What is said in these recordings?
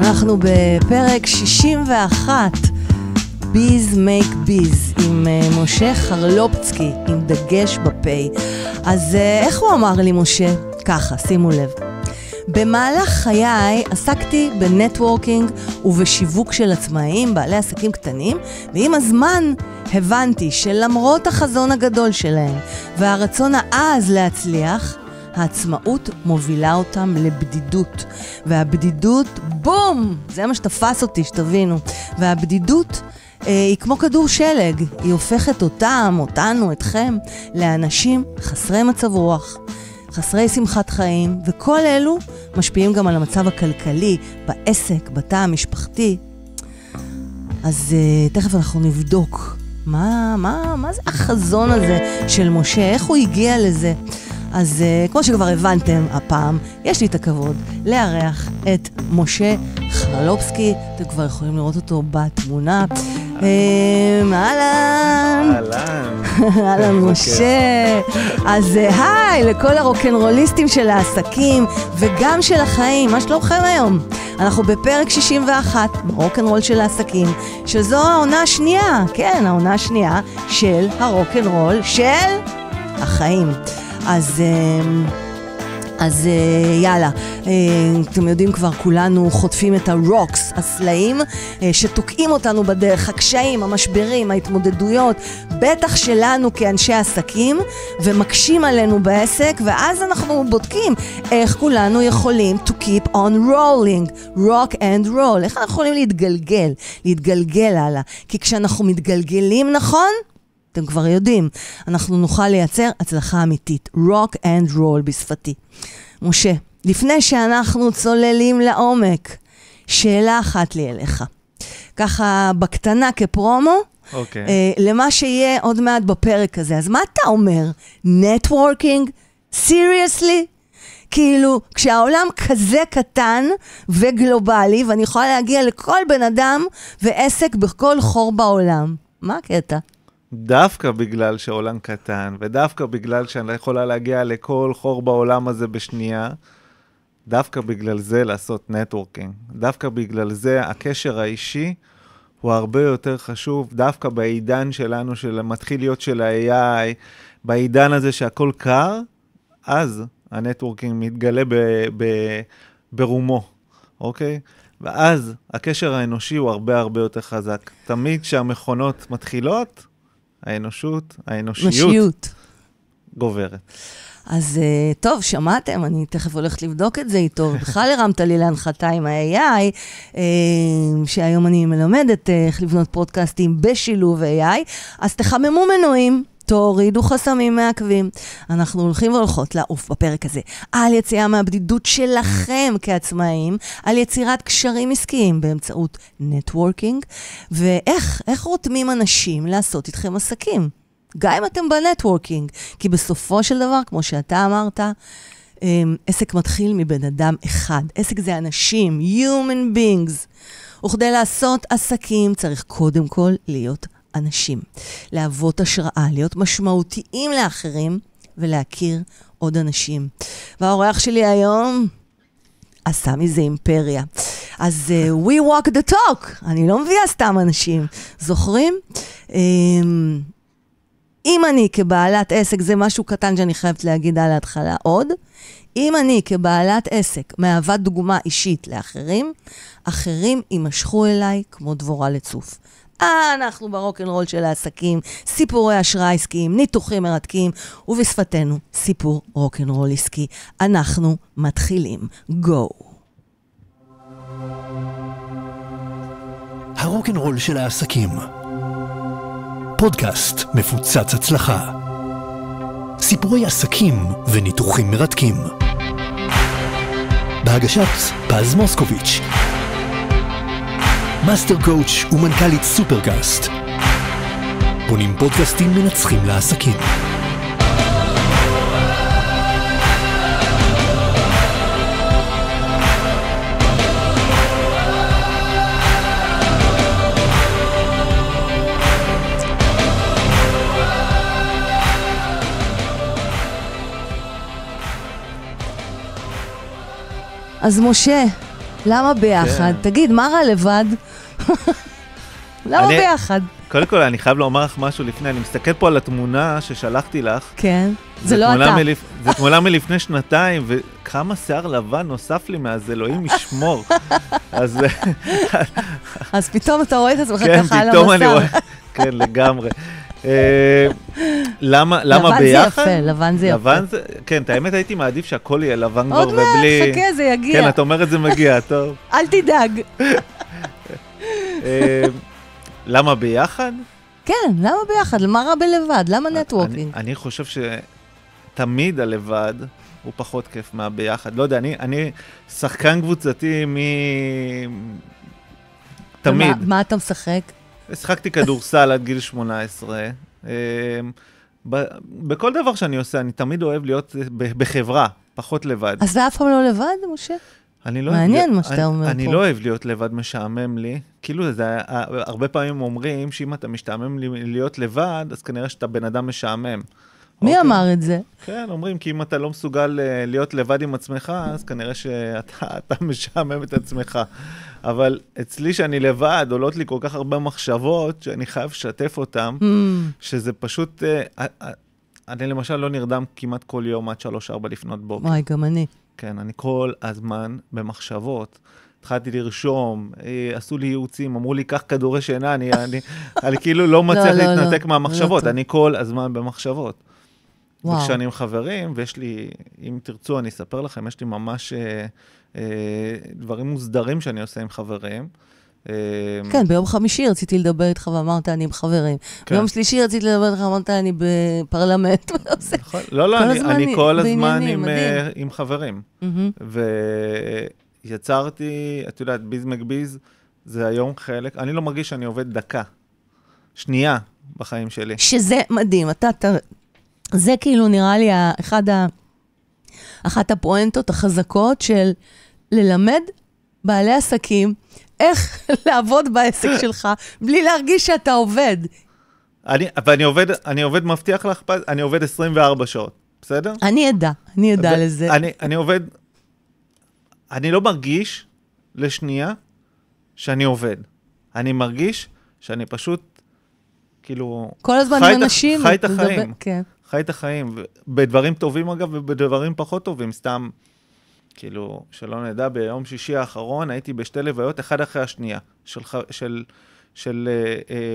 אנחנו בפרק 61, Bees Make Bees, עם משה חרלופצקי, עם דגש בפי. אז איך הוא אמר לי, משה? ככה, שימו לב. במהלך חיי עסקתי בנטוורקינג ובשיווק של עצמאים, בעלי עסקים קטנים, ועם הזמן הבנתי שלמרות החזון הגדול שלהם והרצון העז להצליח, העצמאות מובילה אותם לבדידות. והבדידות, בום! זה מה שתפס אותי, שתבינו. והבדידות היא כמו כדור שלג. היא הופכת אותנו, אתכם, לאנשים חסרי מצב רוח, חסרי שמחת חיים, וכל אלו משפיעים גם על המצב הכלכלי, בעסק, בתא המשפחתי. אז תכף אנחנו נבדוק מה זה החזון הזה של משה, איך הוא הגיע לזה. אז כמו שכבר הבנתם הפעם, יש לי את הכבוד לארח את משה חרלופצקי. אתם כבר יכולים לראות אותו בתמונה. אהלן משה. אז היי לכל הרוקנרוליסטים של העסקים וגם של החיים. מה שלומכם היום? אנחנו בפרק 61 ברוקנרול של העסקים, שזו העונה השנייה, כן, העונה השנייה של הרוקנרול של החיים. אז יאללה, אתם יודעים כבר, כולנו חוטפים את הרוקס, הסלעים, שתוקעים אותנו בדרך, הקשיים, המשברים, ההתמודדויות, בטח שלנו כאנשי עסקים, ומקשים עלינו בעסק, ואז אנחנו בודקים איך כולנו יכולים to keep on rolling, rock and roll, איך אנחנו יכולים להתגלגל הלאה, כי כשאנחנו מתגלגלים נכון, אתם כבר יודעים, אנחנו נוכל לייצר הצלחה אמיתית. rock and roll בשפתי. משה, לפני שאנחנו צוללים לעומק, שאלה אחת לי אליך. ככה בקטנה כפרומו, למה שיהיה עוד מעט בפרק הזה. אז מה אתה אומר? Networking? Seriously? כאילו, כשהעולם כזה קטן וגלובלי, ואני יכולה להגיע לכל בן אדם ועסק בכל חור בעולם. מה הקטע? דווקא בגלל שהעולם קטן, ודווקא בגלל שאני יכולה להגיע לכל חור בעולם הזה בשנייה, דווקא בגלל זה לעשות נטוורקינג. דווקא בגלל זה הקשר האישי הוא הרבה יותר חשוב, דווקא בעידן שלנו, של המתחיליות של ה-AI, בעידן הזה שהכל קר, אז הנטוורקינג מתגלה ברומו, אוקיי? ואז הקשר האנושי הוא הרבה הרבה יותר חזק. תמיד כשהמכונות מתחילות, האנושיות גוברת. אז טוב, שמעתם, אני תכף הולכת לבדוק את זה איתו, בכלל הרמת לי להנחתה עם ה-AI, שהיום אני מלמדת איך לבנות פודקאסטים בשילוב AI, אז תחממו מנועים, תורידו חסמים מעכבים. אנחנו הולכים והולכות לעוף בפרק הזה על יציאה מהבדידות שלכם כעצמאים, על יצירת קשרים עסקיים באמצעות נטוורקינג, ואיך רותמים אנשים לעשות איתכם עסקים, גם אם אתם בנטוורקינג, כי בסופו של דבר, כמו שאתה אמרת, עסק מתחיל מבן אדם אחד. עסק זה אנשים, human beings. וכדי לעשות עסקים צריך קודם כל להיות אנשים, להוות השראה, להיות משמעותיים לאחרים ולהכיר עוד אנשים. והאורח שלי היום עשה מזה אימפריה. אז we walk the talk, אני לא מביאה סתם אנשים, זוכרים? אם אני כבעלת עסק, זה משהו קטן שאני חייבת להגיד על ההתחלה עוד, אם אני כבעלת עסק מהווה דוגמה אישית לאחרים, אחרים יימשכו אליי כמו דבורה לצוף. אנחנו ברוקנרול של העסקים, סיפורי השראה עסקיים, ניתוחים מרתקים, ובשפתנו סיפור רוקנרול עסקי. אנחנו מתחילים. גו. הרוקנרול של העסקים. פודקאסט מפוצץ הצלחה. סיפורי עסקים וניתוחים מרתקים. בהגשת פז מוסקוביץ', מאסטר קואוץ' ומנכ"לית סופרקאסט. בונים פודקאסטים מנצחים לעסקים. אז משה, למה ביחד? כן. תגיד, מה רע לבד? למה אני- ביחד? קודם כל, אני חייב לומר לך משהו לפני, אני מסתכל פה על התמונה ששלחתי לך. כן. זה לא תמונה אתה. זו תמונה מלפני שנתיים, וכמה שיער לבן נוסף לי מאז, אלוהים ישמור. אז אז פתאום אתה רואה את עצמך כן, ככה על פתאום אני המסך. רואה, כן, לגמרי. למה לבן ביחד? זה יפה, לבן זה יפה. לבן זה, כן, את האמת הייתי מעדיף שהכל יהיה לבן כבר עוד מעט, ובלי... חכה, זה יגיע. כן, את אומרת זה מגיע, טוב. אל תדאג. למה ביחד? כן, למה ביחד? מה רע בלבד? למה נטוורקינג? אני חושב שתמיד הלבד הוא פחות כיף מהביחד. לא יודע, אני שחקן קבוצתי תמיד. מה אתה משחק? שחקתי כדורסל עד גיל 18. בכל דבר שאני עושה, אני תמיד אוהב להיות בחברה, פחות לבד. אז אתה אף פעם לא לבד, משה? אני לא מעניין אוהב, מה שאתה אומר אני פה. לא אוהב להיות לבד, משעמם לי. כאילו, הרבה פעמים אומרים שאם אתה משתעמם להיות לבד, אז כנראה שאתה בן אדם משעמם. מי אוקיי? אמר את זה? כן, אומרים כי אם אתה לא מסוגל להיות לבד עם עצמך, אז כנראה שאתה משעמם את עצמך. אבל אצלי שאני לבד, עולות לי כל כך הרבה מחשבות, שאני חייב לשתף אותם, שזה פשוט... אני למשל לא נרדם כמעט כל יום עד 3-4 לפנות בוקר. וואי, גם אני. כן, אני כל הזמן במחשבות. התחלתי לרשום, עשו לי ייעוצים, אמרו לי, קח כדורי שינה, אני כאילו לא מצליח להתנתק מהמחשבות, אני כל הזמן במחשבות. וכשאני עם חברים, ויש לי, אם תרצו, אני אספר לכם, יש לי ממש דברים מוסדרים שאני עושה עם חברים. כן, ביום חמישי רציתי לדבר איתך ואמרת, אני עם חברים. ביום שלישי רציתי לדבר איתך ואמרת, אני בפרלמנט. לא, אני כל הזמן עם חברים. ויצרתי, את יודעת, ביז מקביז, זה היום חלק, אני לא מרגיש שאני עובד דקה, שנייה בחיים שלי. שזה מדהים, זה כאילו נראה לי אחת הפואנטות החזקות של ללמד בעלי עסקים איך לעבוד בעסק שלך בלי להרגיש שאתה עובד. אני עובד, מבטיח לך, אני עובד 24 שעות, בסדר? אני אדע לזה. אני עובד, אני לא מרגיש לשנייה שאני עובד. אני מרגיש שאני פשוט, כאילו, כל הזמן עם אנשים. חי את החיים. כן. חי את החיים, בדברים טובים אגב, ובדברים פחות טובים, סתם, כאילו, שלא נדע, ביום שישי האחרון הייתי בשתי לוויות, אחד אחרי השנייה, של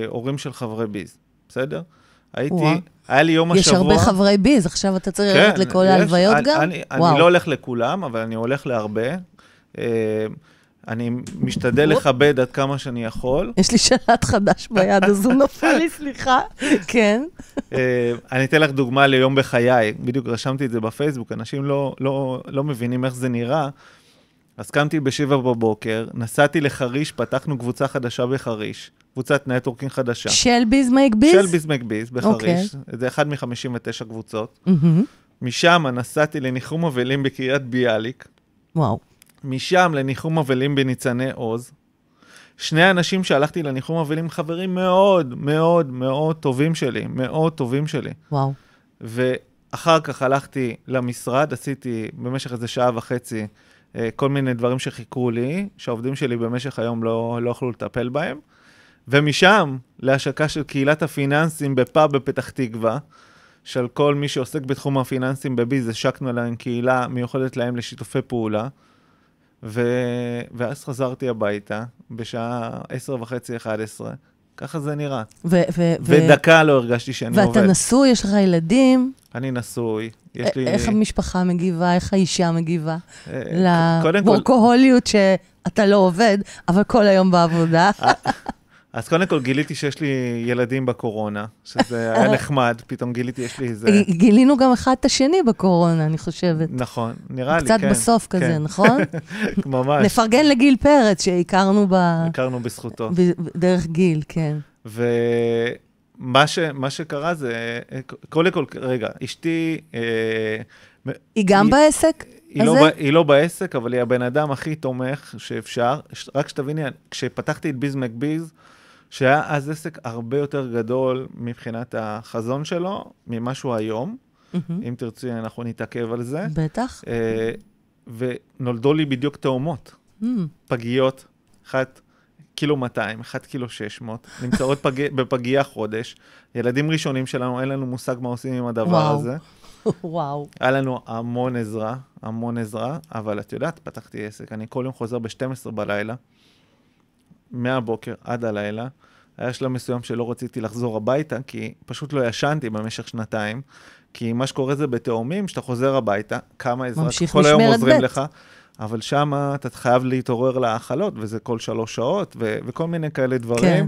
הורים של חברי ביז, בסדר? היה לי יום השבוע... יש הרבה חברי ביז, עכשיו אתה צריך ללכת לכל ההלוויות גם? אני לא הולך לכולם, אבל אני הולך להרבה. אני משתדל לכבד עד כמה שאני יכול. יש לי שלט חדש ביד, אז הוא נופל לי, סליחה. כן. אני אתן לך דוגמה ליום בחיי, בדיוק רשמתי את זה בפייסבוק, אנשים לא מבינים איך זה נראה. אז קמתי ב7 בבוקר, נסעתי לחריש, פתחנו קבוצה חדשה בחריש, קבוצת נטוורקינג חדשה. של ביז מייק ביז? של ביז מייק ביז בחריש, זה אחד מ-59 קבוצות. משם נסעתי לניחום אבלים בקריית ביאליק. וואו. משם לניחום אבלים בניצני עוז. שני אנשים שהלכתי לניחום אבלים, חברים מאוד, מאוד, מאוד טובים שלי, מאוד טובים שלי. וואו. ואחר כך הלכתי למשרד, עשיתי במשך איזה שעה וחצי כל מיני דברים שחיכו לי, שהעובדים שלי במשך היום לא יכלו לטפל בהם. ומשם להשקה של קהילת הפיננסים בפאב בפתח תקווה, של כל מי שעוסק בתחום הפיננסים בביז, השקנו להם קהילה מיוחדת להם לשיתופי פעולה. ואז חזרתי הביתה, בשעה 10:30-11, ככה זה נראה. ודקה לא הרגשתי שאני עובד. ואתה נשוי, יש לך ילדים? אני נשוי, יש לי... איך המשפחה מגיבה, איך האישה מגיבה? לוורקוהוליות שאתה לא עובד, אבל כל היום בעבודה. אז קודם כל גיליתי שיש לי ילדים בקורונה, שזה היה נחמד, פתאום גיליתי יש לי איזה... גילינו גם אחד את השני בקורונה, אני חושבת. נכון, נראה לי, כן. קצת בסוף כזה, נכון? ממש. נפרגן לגיל פרץ, שהכרנו בזכותו. דרך גיל, כן. ומה שקרה זה, קודם כל, רגע, אשתי... היא גם בעסק? היא לא בעסק, אבל היא הבן אדם הכי תומך שאפשר. רק שתביני, כשפתחתי את ביז מקביז, שהיה אז עסק הרבה יותר גדול מבחינת החזון שלו, ממשהו היום. אם תרצי, אנחנו נתעכב על זה. בטח. ונולדו לי בדיוק תאומות. פגיות, 1 קילו 200, 1 קילו 600, נמצאות בפגייה חודש. ילדים ראשונים שלנו, אין לנו מושג מה עושים עם הדבר הזה. וואו. היה לנו המון עזרה, אבל את יודעת, פתחתי עסק. אני כל יום חוזר ב-12 בלילה, מהבוקר עד הלילה. היה שלב מסוים שלא רציתי לחזור הביתה, כי פשוט לא ישנתי במשך 2 כי מה שקורה זה בתאומים, שאתה חוזר הביתה, כמה עזרה, כל היום עוזרים לך, אבל שם אתה חייב להתעורר להאכלות, וזה כל 3 שעות, וכל מיני כאלה דברים. כן.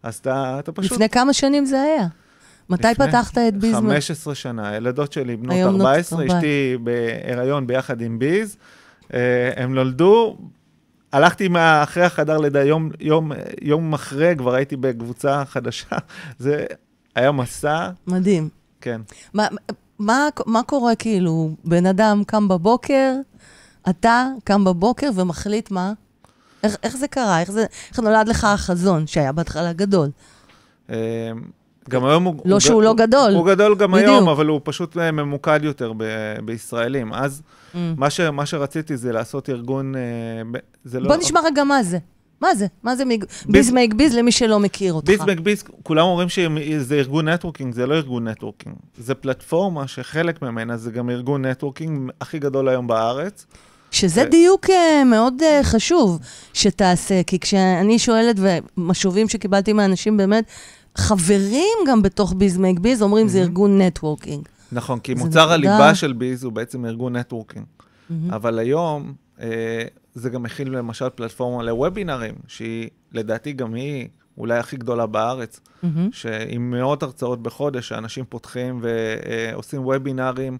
אז אתה פשוט... לפני כמה שנים זה היה? מתי פתחת את ביז? 15 שנה. הילדות שלי בנות 14, אשתי בהיריון ביחד עם ביז. הם נולדו, הלכתי אחרי החדר לידה, יום אחרי, כבר הייתי בקבוצה חדשה. זה היה מסע. מדהים. כן. מה קורה כאילו? בן אדם קם בבוקר, אתה קם בבוקר ומחליט מה? איך זה קרה? איך נולד לך החזון שהיה בהתחלה גדול? גם היום הוא... לא שהוא לא גדול. הוא גדול גם היום, אבל הוא פשוט ממוקד יותר בישראלים. אז מה שרציתי זה לעשות ארגון... בוא נשמע רגע מה זה. מה זה? מה זה ביז מייק ביז למי שלא מכיר אותך? ביז מייק ביז, כולם אומרים שזה ארגון נטוורקינג, זה לא ארגון נטוורקינג. זה פלטפורמה שחלק ממנה זה גם ארגון נטוורקינג הכי גדול היום בארץ. שזה דיוק מאוד חשוב שתעשה, כי כשאני שואלת ומשובים שקיבלתי מהאנשים באמת, חברים גם בתוך ביז מייק ביז אומרים זה ארגון נטוורקינג. נכון, כי מוצר הליבה של ביז הוא בעצם ארגון נטוורקינג. אבל היום זה גם מכיל למשל פלטפורמה לוובינרים, שהיא לדעתי גם היא אולי הכי גדולה בארץ, שעם מאות הרצאות בחודש, שאנשים פותחים ועושים וובינרים,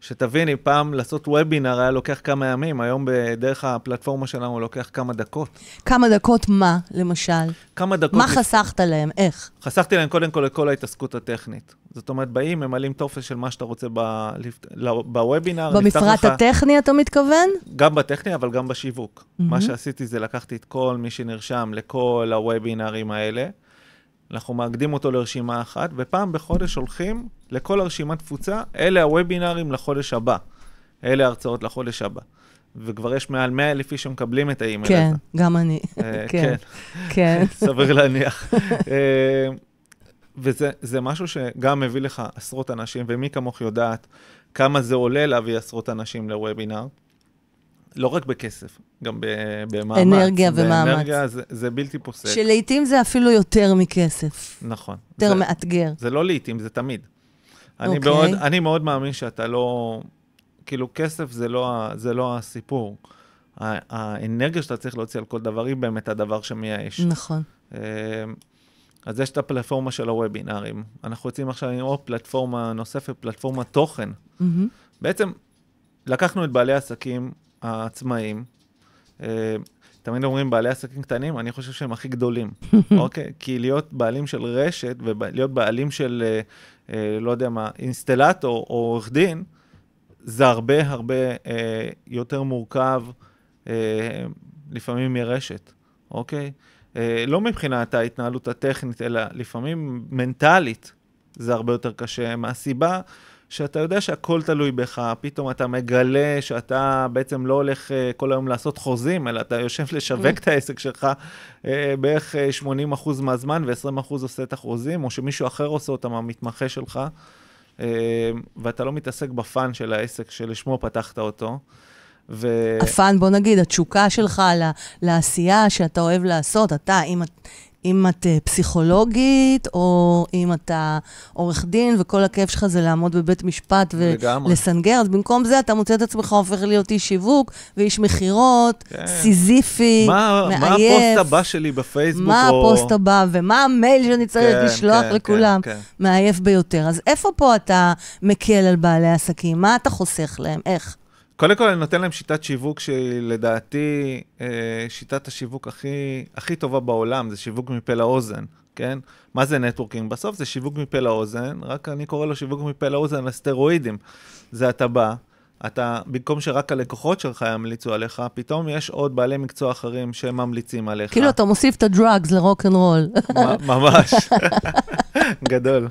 שתביני, פעם לעשות וובינר היה לוקח כמה ימים, היום בדרך הפלטפורמה שלנו לוקח כמה דקות. כמה דקות מה, למשל? כמה דקות... מה חסכת להם? איך? חסכתי להם קודם כל לכל ההתעסקות הטכנית. זאת אומרת, באים, ממלאים טופס של מה שאתה רוצה בוובינר. במפרט הטכני אתה מתכוון? גם בטכני, אבל גם בשיווק. מה שעשיתי זה לקחתי את כל מי שנרשם לכל הוובינרים האלה, אנחנו מאגדים אותו לרשימה אחת, ופעם בחודש הולכים לכל הרשימת תפוצה, אלה הוובינרים לחודש הבא. אלה ההרצאות לחודש הבא. וכבר יש מעל 100,000 איש שמקבלים את האימייל הזה. כן, גם אני. כן. כן. סביר להניח. וזה משהו שגם מביא לך עשרות אנשים, ומי כמוך יודעת כמה זה עולה להביא עשרות אנשים לוובינר. לא רק בכסף, גם במאמץ. אנרגיה ומאמץ. באנרגיה זה בלתי פוסק. שלעיתים זה אפילו יותר מכסף. נכון. יותר מאתגר. זה לא לעיתים, זה תמיד. אני מאוד מאמין שאתה לא... כאילו, כסף זה לא הסיפור. האנרגיה שאתה צריך להוציא על כל דבר, היא באמת הדבר שמייאש. נכון. אז יש את הפלטפורמה של הוובינרים. אנחנו יוצאים עכשיו עם עוד פלטפורמה נוספת, פלטפורמה תוכן. בעצם, לקחנו את בעלי העסקים העצמאים, תמיד אומרים בעלי עסקים קטנים, אני חושב שהם הכי גדולים, אוקיי? כי להיות בעלים של רשת, ולהיות בעלים של, לא יודע מה, אינסטלטור או עורך דין, זה הרבה יותר מורכב, לפעמים מרשת, אוקיי? לא מבחינת ההתנהלות הטכנית, אלא לפעמים מנטלית, זה הרבה יותר קשה, מהסיבה שאתה יודע שהכל תלוי בך, פתאום אתה מגלה שאתה בעצם לא הולך כל היום לעשות חוזים, אלא אתה יושב לשווק את העסק שלך בערך 80% מהזמן, ו20% עושה את החוזים, או שמישהו אחר עושה אותם, המתמחה שלך, ואתה לא מתעסק בפן של העסק שלשמו פתחת אותו. הפן, בוא נגיד, התשוקה שלך לעשייה שאתה אוהב לעשות, אתה, אם את פסיכולוגית, או אם אתה עורך דין, וכל הכיף שלך זה לעמוד בבית משפט ולסנגר, אז במקום זה אתה מוצא את עצמך הופך להיות איש שיווק, ואיש מחירות, סיזיפי, מעייף. מה הפוסט הבא שלי בפייסבוק? מה הפוסט הבא, ומה המייל שאני צריך לשלוח לכולם? מעייף ביותר. אז איפה פה אתה מקל על בעלי עסקים? מה אתה חוסך להם? איך? קודם כל, אני נותן להם שיטת שיווק שלדעתי, שיטת השיווק הכי טובה בעולם, זה שיווק מפה לאוזן, כן? מה זה נטוורקינג? בסוף זה שיווק מפה לאוזן, רק אני קורא לו שיווק מפה לאוזן לסטרואידים. זה אתה בא, במקום שרק הלקוחות שלך ימליצו עליך, פתאום יש עוד בעלי מקצוע אחרים שהם ממליצים עליך. כאילו אתה מוסיף את הדרגס לרוק'נ'רול. ממש. גדול.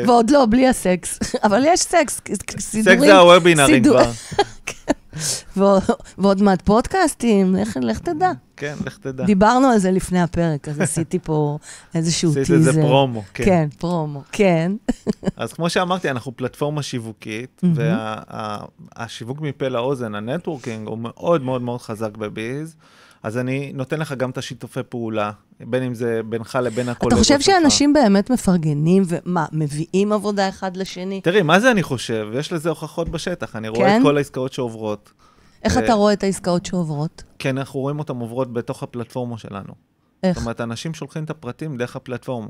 ועוד לא, בלי הסקס. אבל יש סקס, סידורים. סקס זה הוובינרים כבר. ועוד מעט פודקאסטים, לך תדע. כן, לך תדע. דיברנו על זה לפני הפרק, אז עשיתי פה איזשהו טיזר. עשית איזה פרומו, כן. כן, פרומו, כן. אז כמו שאמרתי, אנחנו פלטפורמה שיווקית, והשיווק מפה לאוזן, הנטוורקינג, הוא מאוד מאוד מאוד חזק בביז, אז אני נותן לך גם את השיתופי פעולה, בין אם זה בינך לבין הקולגות אתה שלך. חושב שאנשים באמת מפרגנים, ומה, מביאים עבודה אחד לשני? תראי, מה זה אני חושב? יש לזה הוכחות בשטח, אני רואה את כל העסקאות שעוברות. איך אתה רואה את העסקאות שעוברות? כן, אנחנו רואים אותן עוברות בתוך הפלטפורמה שלנו. איך? זאת אומרת, אנשים שולחים את הפרטים דרך הפלטפורמה.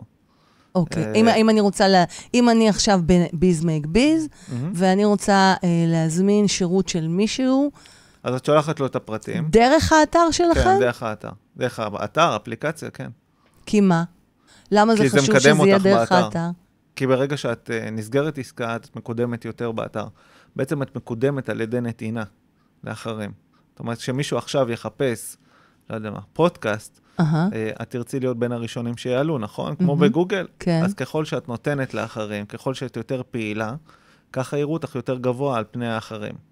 אוקיי, אם אני רוצה, אם אני עכשיו בביז מייק ביז, ואני רוצה להזמין שירות של מישהו, אז את שולחת לו את הפרטים. דרך האתר שלכם? כן, דרך האתר. דרך האתר, אפליקציה, כן. כי מה? למה זה חשוב שזה יהיה דרך האתר? כי ברגע שאת נסגרת עסקה, את מקודמת יותר באתר. בעצם את מקודמת על ידי נתינה לאחרים. זאת אומרת, כשמישהו עכשיו יחפש, לא יודע מה, פודקאסט, את תרצי להיות בין הראשונים שיעלו, נכון? כמו בגוגל. אז ככל שאת נותנת לאחרים, ככל שאת יותר פעילה, ככה יראו אותך יותר גבוה על פני האחרים.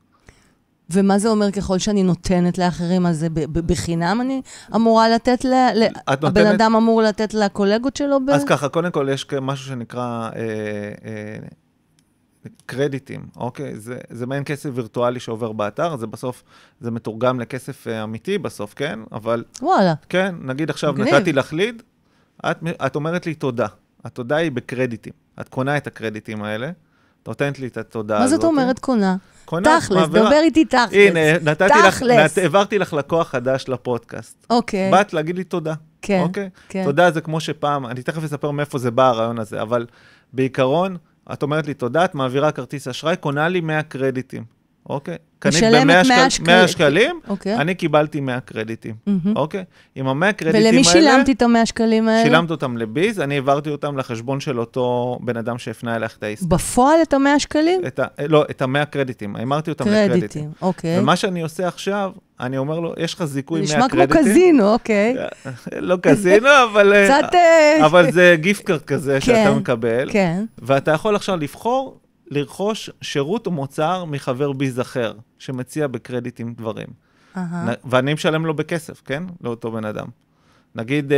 ומה זה אומר ככל שאני נותנת לאחרים? אז זה בחינם אני אמורה לתת, הבן אדם אמור לתת לקולגות שלו? אז ככה, קודם כל יש משהו שנקרא קרדיטים, אוקיי? זה מעין כסף וירטואלי שעובר באתר, זה בסוף, זה מתורגם לכסף אמיתי בסוף, כן? אבל... וואלה. כן, נגיד עכשיו נתתי לך ליד, את אומרת לי תודה. התודה היא בקרדיטים. את קונה את הקרדיטים האלה, נותנת לי את התודה הזאת. מה זאת אומרת קונה? קונה, תכלס, דבר איתי תכלס. הנה, העברתי לך לקוח חדש לפודקאסט. אוקיי. באת להגיד לי תודה. כן, אוקיי? כן. תודה זה כמו שפעם, אני תכף אספר מאיפה זה בא הרעיון הזה, אבל בעיקרון, את אומרת לי תודה, את מעבירה כרטיס אשראי, קונה לי 100 קרדיטים. אוקיי? משלמת 100 שקלים, אוקיי. אני קיבלתי 100 קרדיטים. אוקיי? עם ה-100 קרדיטים האלה... ולמי שילמתי את ה-100 שקלים האלה? שילמת אותם לביז, אני העברתי אותם לחשבון של אותו בן אדם שהפנה אליך את העסקה. בפועל את ה-100 שקלים? לא, את ה-100 קרדיטים. אמרתי אותם לקרדיטים. קרדיטים, אוקיי. ומה שאני עושה עכשיו, אני אומר לו, יש לך זיכוי 100 נשמע קרדיטים. כמו קזינו, אוקיי. לא קזינו, אבל זה גיפט כזה שאתה מקבל. כן. ואתה יכול עכשיו לבחור לרכוש שירות או מוצר מחבר ביז אחר, שמציע בקרדיטים דברים. ואני משלם לו בכסף, כן? לאותו בן אדם. נגיד,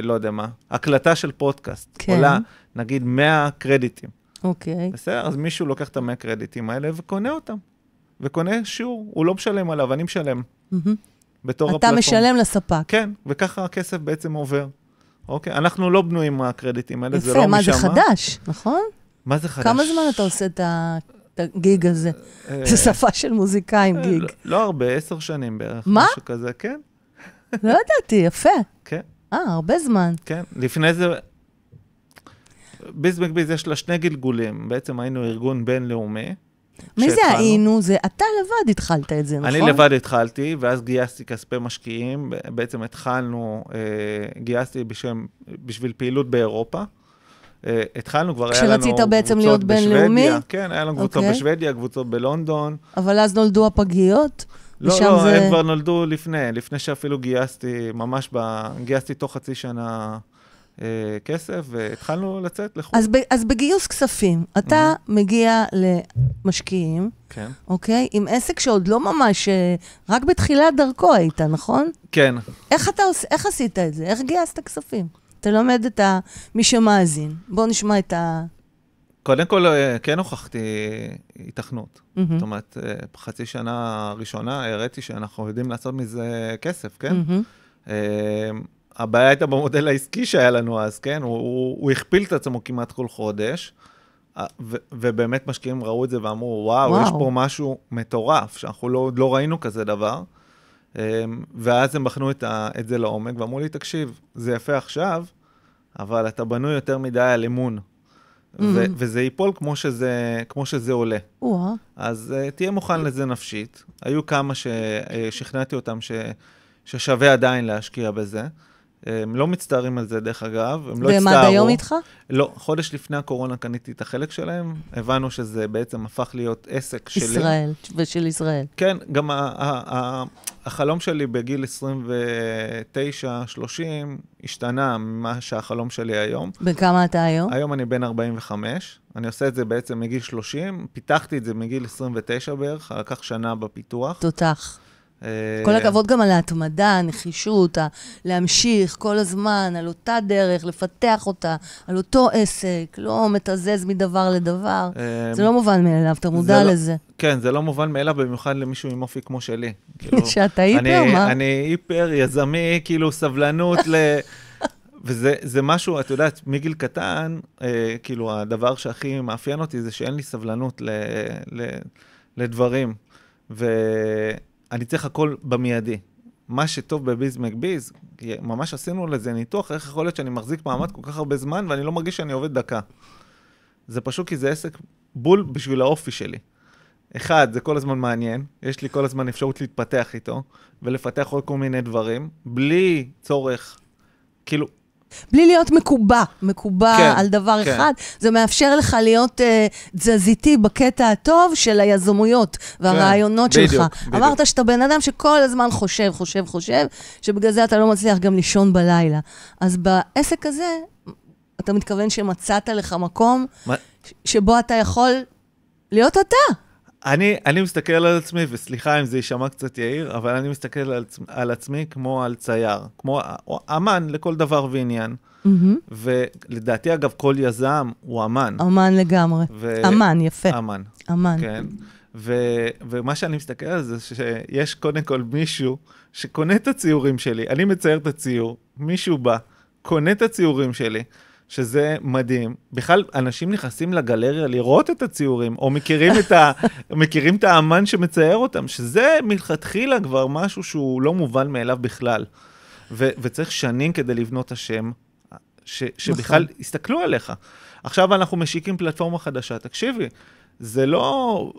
לא יודע מה, הקלטה של פודקאסט, עולה, נגיד 100 קרדיטים. אוקיי. בסדר? אז מישהו לוקח את ה-100 קרדיטים האלה וקונה אותם. וקונה שיעור, הוא לא משלם עליו, אני משלם. בתור אתה משלם לספק. כן, וככה הכסף בעצם עובר. אוקיי? אנחנו לא בנויים מהקרדיטים האלה, זה לא משמה. יפה, מה זה חדש, נכון? מה זה חדש? כמה זמן אתה עושה את הגיג הזה? זו שפה של מוזיקאים, גיג. לא הרבה, 10 שנים בערך. מה? משהו כזה, כן. לא ידעתי, יפה. כן. הרבה זמן. כן, לפני זה... ביז מקביז יש לה 2 גלגולים. בעצם היינו ארגון בינלאומי. מי זה היינו? זה אתה לבד התחלת את זה, נכון? אני לבד התחלתי, ואז גייסתי כספי משקיעים. בעצם התחלנו, גייסתי בשביל פעילות באירופה. התחלנו, כבר היה לנו כשרצית בעצם להיות בינלאומי? כן, היה לנו קבוצות בשוודיה, קבוצות בלונדון. אבל אז נולדו הפגיות? לא, הם כבר נולדו לפני שאפילו גייסתי תוך חצי שנה כסף, והתחלנו לצאת לחו"ל. אז בגיוס כספים, אתה מגיע למשקיעים, אוקיי? עם עסק שעוד לא ממש, רק בתחילת דרכו היית, נכון? כן. איך עשית את זה? איך גייסת כספים? אתה לומד את מי שמאזין. בואו נשמע את קודם כל, כן הוכחתי התכנות. זאת אומרת, חצי שנה ראשונה הראיתי שאנחנו יודעים לעשות מזה כסף, כן? הבעיה הייתה במודל העסקי שהיה לנו אז, כן? הוא הכפיל את עצמו כמעט כל חודש, ובאמת משקיעים ראו את זה ואמרו, וואו, יש פה משהו מטורף, שאנחנו לא ראינו כזה דבר. ואז הם בחנו את זה לעומק, ואמרו לי, תקשיב, זה יפה עכשיו, אבל אתה בנוי יותר מדי על אמון. וזה ייפול כמו שזה עולה. אז תהיה מוכן לזה נפשית. היו כמה ששכנעתי אותם ששווה עדיין להשקיע בזה, הם לא מצטערים על זה, דרך אגב, הם לא הצטערו. ומה, עד היום איתך? לא, חודש לפני הקורונה קניתי את החלק שלהם, הבנו שזה בעצם הפך להיות עסק שלי. ישראל, ושל ישראל. כן, גם החלום שלי בגיל 29-30 השתנה ממה שהחלום שלי היום. בכמה אתה היום? היום אני בן 45, אני עושה את זה בעצם מגיל 30, פיתחתי את זה מגיל 29 בערך, לקח שנה בפיתוח. תותח. כל הכבוד גם על ההתמדה, הנחישות, להמשיך כל הזמן, על אותה דרך, לפתח אותה, על אותו עסק, לא מתזז מדבר לדבר. זה לא מובן מאליו, אתה מודע לזה. כן, זה לא מובן מאליו, במיוחד למישהו עם אופי כמו שלי. שאתה היפר, מה? אני היפר, יזמי, כאילו סבלנות וזה משהו, את יודעת, מגיל קטן, כאילו הדבר שהכי מאפיין אותי זה שאין לי סבלנות לדברים. אני צריך הכל במיידי. מה שטוב בביז מקביז, ממש עשינו לזה ניתוח, איך יכול להיות שאני מחזיק מעמד כל כך הרבה זמן, ואני לא מרגיש שאני עובד דקה. זה פשוט כי זה עסק בול בשביל האופי שלי. אחד, זה כל הזמן מעניין, יש לי כל הזמן אפשרות להתפתח איתו, ולפתח עוד כל מיני דברים, בלי צורך, כאילו, בלי להיות מקובע כן, על דבר כן. אחד, זה מאפשר לך להיות תזזיתי בקטע הטוב של היזמויות והרעיונות כן, שלך. בדיוק. אמרת שאתה בן אדם שכל הזמן חושב, שבגלל זה אתה לא מצליח גם לישון בלילה. אז בעסק הזה, אתה מתכוון שמצאת לך מקום שבו אתה יכול להיות אתה. אני מסתכל על עצמי, וסליחה אם זה יישמע קצת יאיר, אבל אני מסתכל על עצמי כמו על צייר, כמו אמן לכל דבר ועניין. ולדעתי, אגב, כל יזם הוא אמן. אמן לגמרי. אמן, יפה. אמן. כן. ומה שאני מסתכל על זה, שיש קודם כל מישהו שקונה את הציורים שלי. אני מצייר את הציור, מישהו בא, קונה את הציורים שלי, שזה מדהים. בכלל, אנשים נכנסים לגלריה לראות את הציורים, או מכירים את האמן שמצייר אותם, שזה מלכתחילה כבר משהו שהוא לא מובן מאליו בכלל. וצריך שנים כדי לבנות השם, שבכלל הסתכלו עליך. עכשיו אנחנו משיקים פלטפורמה חדשה. תקשיבי, זה לא,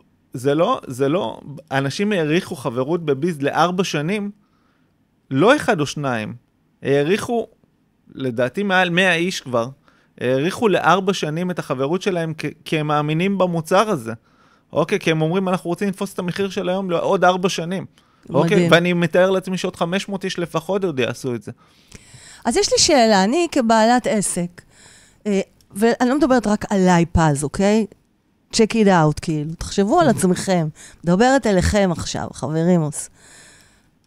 אנשים העריכו חברות בביז ל4 שנים, לא 1 או 2, העריכו, לדעתי מעל 100 איש כבר, העריכו ל4 שנים את החברות שלהם, כי הם מאמינים במוצר הזה. אוקיי, כי הם אומרים, אנחנו רוצים לתפוס את המחיר של היום לעוד 4 שנים. אוקיי, ואני מתאר לעצמי שעוד 500 איש לפחות עוד יעשו את זה. אז יש לי שאלה, אני כבעלת עסק, ואני לא מדברת רק עליי פז, אוקיי? check it out, כאילו. תחשבו על עצמכם. מדברת אליכם עכשיו, חברימוס.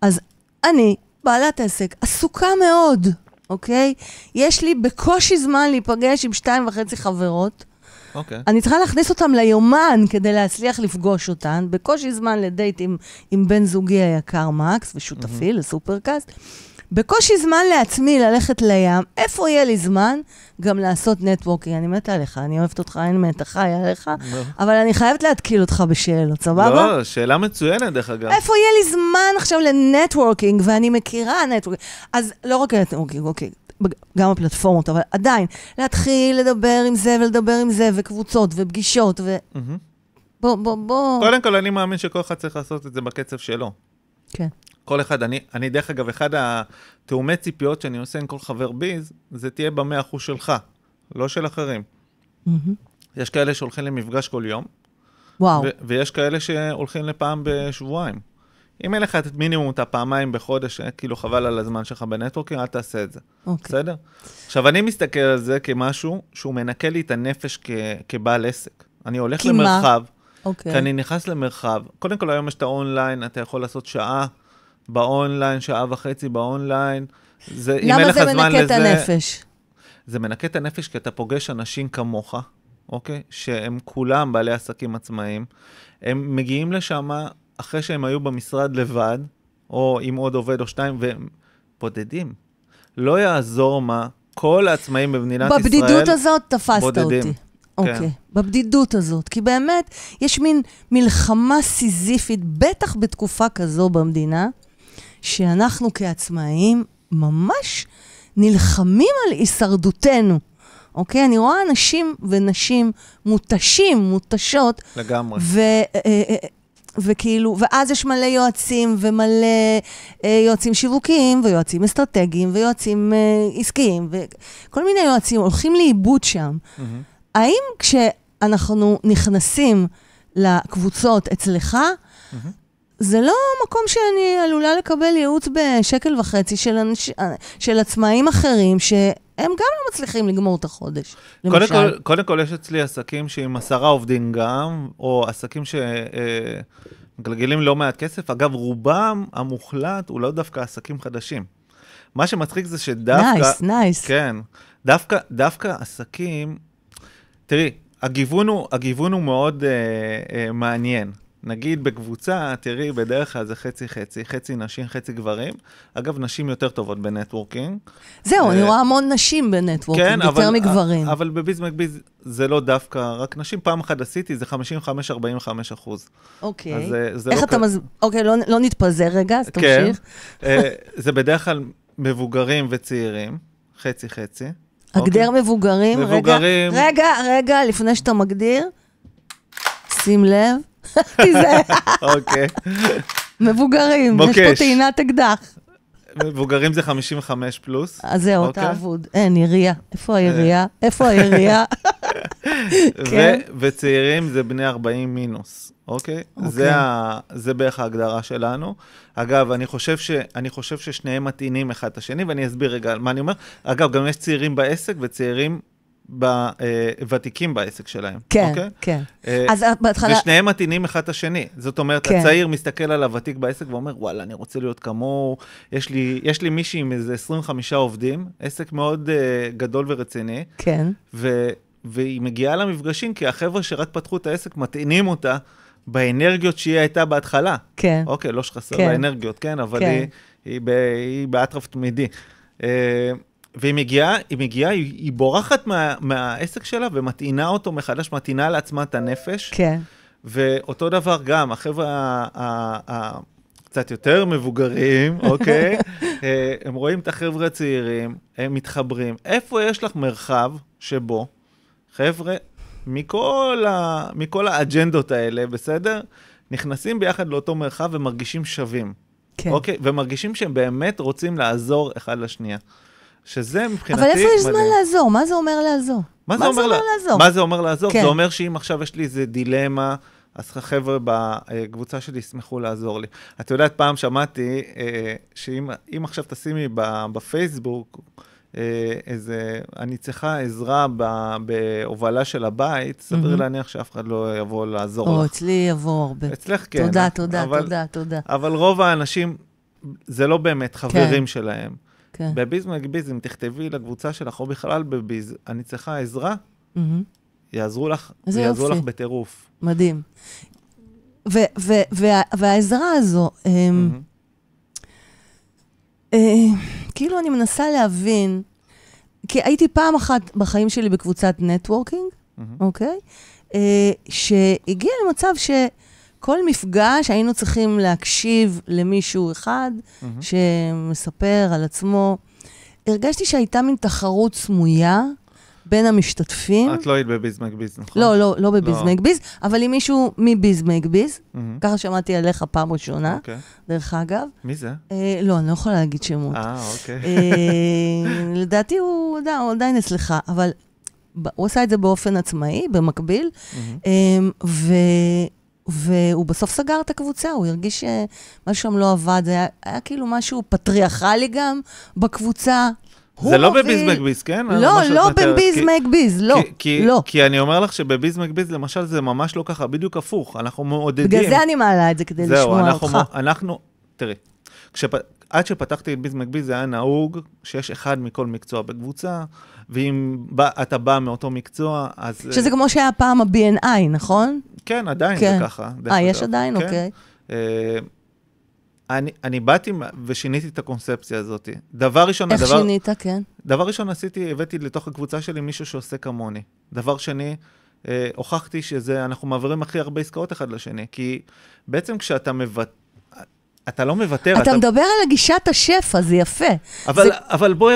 אז אני, בעלת עסק, עסוקה מאוד, אוקיי? יש לי בקושי זמן להיפגש עם 2.5 חברות. אוקיי. אני צריכה להכניס אותם ליומן כדי להצליח לפגוש אותן. בקושי זמן לדייט עם בן זוגי היקר מקס ושותפי לסופרקאסט. בקושי זמן לעצמי ללכת לים. איפה יהיה לי זמן גם לעשות נטוורקינג? אני מתה עליך, אני אוהבת אותך, אני מתה חי עליך, אבל אני חייבת להתקיל אותך בשאלות, סבבה? לא, שאלה מצוינת דרך אגב. איפה יהיה לי זמן עכשיו לנטוורקינג, ואני מכירה נטוורקינג. אז לא רק נטוורקינג, אוקיי, גם הפלטפורמות, אבל עדיין, להתחיל לדבר עם זה ולדבר עם זה, וקבוצות ופגישות, בוא. קודם כל, אני מאמין שכל אחד צריך לעשות את זה בקצב שלו. כן. כל אחד, אני דרך אגב, אחד התאומי ציפיות שאני עושה עם כל חבר ביז, זה תהיה ב100% שלך, לא של אחרים. יש כאלה שהולכים למפגש כל יום, וואו. ויש כאלה שהולכים לפעם בשבועיים. אם אין לך את מינימום את הפעמיים בחודש, כאילו חבל על הזמן שלך בנטוורקינג, אל תעשה את זה. בסדר? עכשיו, אני מסתכל על זה כמשהו שהוא מנקה לי את הנפש כבעל עסק. אני הולך למרחב, כי אני נכנס למרחב. קודם כל, היום יש את האונליין, אתה יכול לעשות שעה באונליין, 1.5 שעה באונליין. למה זה מנקה את הנפש? זה מנקה את הנפש כי אתה פוגש אנשים כמוך, אוקיי? שהם כולם בעלי עסקים עצמאיים. הם מגיעים לשם אחרי שהם היו במשרד לבד, או עם עוד עובד או 2, והם בודדים. לא יעזור מה, כל העצמאים במדינת ישראל בבדידות הזאת תפסת אותי. אוקיי, בבדידות הזאת. כי באמת יש מין מלחמה סיזיפית, בטח בתקופה כזו במדינה, שאנחנו כעצמאים ממש נלחמים על הישרדותנו. אוקיי? אני רואה אנשים ונשים מותשים, מותשות. לגמרי. וכאילו, ואז יש מלא יועצים ומלא יועצים שיווקיים ויועצים אסטרטגיים ויועצים עסקיים וכל מיני יועצים הולכים לאיבוד שם. האם כשאנחנו נכנסים לקבוצות אצלך, זה לא מקום שאני עלולה לקבל ייעוץ בשקל וחצי של עצמאים אחרים שהם גם לא מצליחים לגמור את החודש, למשל. קודם כל יש אצלי עסקים שעם 10 עובדים גם, או עסקים שמגלגלים לא מעט כסף. אגב, רובם המוחלט הוא לא דווקא עסקים חדשים. מה שמצחיק זה שדווקא... נייס. כן. דווקא עסקים... תראי, הגיוון הוא מאוד מעניין. נגיד בקבוצה, תראי, בדרך כלל זה חצי נשים, חצי גברים. אגב, נשים יותר טובות בנטוורקינג. זהו, אני רואה המון נשים בנטוורקינג, יותר מגברים. אבל בביז מקביז זה לא דווקא רק נשים. פעם אחת עשיתי, זה 55-45%. אוקיי. איך אתה אוקיי, לא נתפזר רגע, אז תמשיך. זה בדרך כלל מבוגרים וצעירים, חצי. הגדר מבוגרים. רגע, לפני שאתה מגדיר, שים לב. אוקיי. מבוגרים, יש פה טעינת אקדח. מבוגרים זה 55 פלוס. אז זהו, אתה עבוד. אין, ירייה. איפה הירייה? איפה הירייה? וצעירים זה בני 40 מינוס, אוקיי? זה בערך ההגדרה שלנו. אגב, אני חושב ששניהם מתאינים אחד את השני, ואני אסביר רגע מה אני אומר. אגב, גם יש צעירים בעסק וצעירים ותיקים בעסק שלהם. כן, כן. אז בהתחלה... ושניהם מתאינים אחד את השני. זאת אומרת, הצעיר מסתכל על הוותיק בעסק ואומר, וואלה, אני רוצה להיות כמוהו. יש לי מישהי עם איזה 25 עובדים, עסק מאוד גדול ורציני. כן. והיא מגיעה למפגשים, כי החבר'ה שרק פתחו את העסק מתאינים אותה באנרגיות שהיא הייתה בהתחלה. כן. אוקיי, לא שחסר באנרגיות, כן, אבל היא באטרף תמידי. והיא מגיעה, היא בורחת מהעסק שלה ומתאינה אותו מחדש, מתאינה לעצמה את הנפש. כן. ואותו דבר גם, החבר'ה קצת יותר מבוגרים, אוקיי? הם רואים את החבר'ה הצעירים, הם מתחברים. איפה יש לך מרחב שבו, חבר'ה, מכל האג'נדות האלה, בסדר? נכנסים ביחד לאותו מרחב ומרגישים שווים. כן. אוקיי? ומרגישים שהם באמת רוצים לעזור אחד לשנייה. שזה מבחינתי... אבל איפה יש זמן לעזור? מה זה אומר לעזור? מה זה אומר לעזור? זה אומר שאם עכשיו יש לי איזה דילמה, אז החבר'ה בקבוצה שלי ישמחו לעזור לי. את יודעת, פעם שמעתי שאם עכשיו תשימי בפייסבוק, אני צריכה עזרה בהובלה של הבית, סביר להניח שאף אחד לא יבוא לעזור לך. אצלי יבוא הרבה. אצלך כן. תודה. אבל רוב האנשים, זה לא באמת חברים שלהם. בביז מקביז, אם תכתבי לקבוצה שלך, או בכלל בביז, אני צריכה עזרה, יעזרו לך בטירוף. מדהים. והעזרה הזו, כאילו אני מנסה להבין, כי הייתי פעם אחת בחיים שלי בקבוצת נטוורקינג, אוקיי? שהגיע למצב כל מפגש היינו צריכים להקשיב למישהו אחד שמספר על עצמו. הרגשתי שהייתה מין תחרות סמויה בין המשתתפים. את לא היית בביז מקביז, נכון? לא בביז מקביז, אבל עם מישהו מביז מקביז. ככה שמעתי עליך פעם ראשונה, דרך אגב. מי זה? לא, אני לא יכולה להגיד שמות. אוקיי. לדעתי הוא עדיין אצלך, אבל הוא עשה את זה באופן עצמאי, במקביל, והוא בסוף סגר את הקבוצה, הוא הרגיש שמשהו שם לא עבד, זה היה כאילו משהו פטריארכלי גם בקבוצה. זה לא בביז מקביז, כן? לא בביז מקביז, לא. כי אני אומר לך שבביז מקביז, למשל, זה ממש לא ככה, בדיוק הפוך. אנחנו מעודדים. בגלל זה אני מעלה את זה כדי לשמוע אותך. אנחנו, תראי, עד שפתחתי את ביז מקביז, זה היה נהוג שיש אחד מכל מקצוע בקבוצה, ואם אתה בא מאותו מקצוע, אז... שזה כמו שהיה פעם ה-BNI, נכון? כן, עדיין זה ככה. יש עדיין? אוקיי. אני באתי ושיניתי את הקונספציה הזאת. דבר ראשון... איך שינית, כן? דבר ראשון הבאתי לתוך הקבוצה שלי מישהו שעושה כמוני. דבר שני, הוכחתי שזה, אנחנו מעבירים הכי הרבה עסקאות אחד לשני, כי בעצם כשאתה אתה לא מוותר. אתה מדבר על גישת השפע, זה יפה. אבל בואי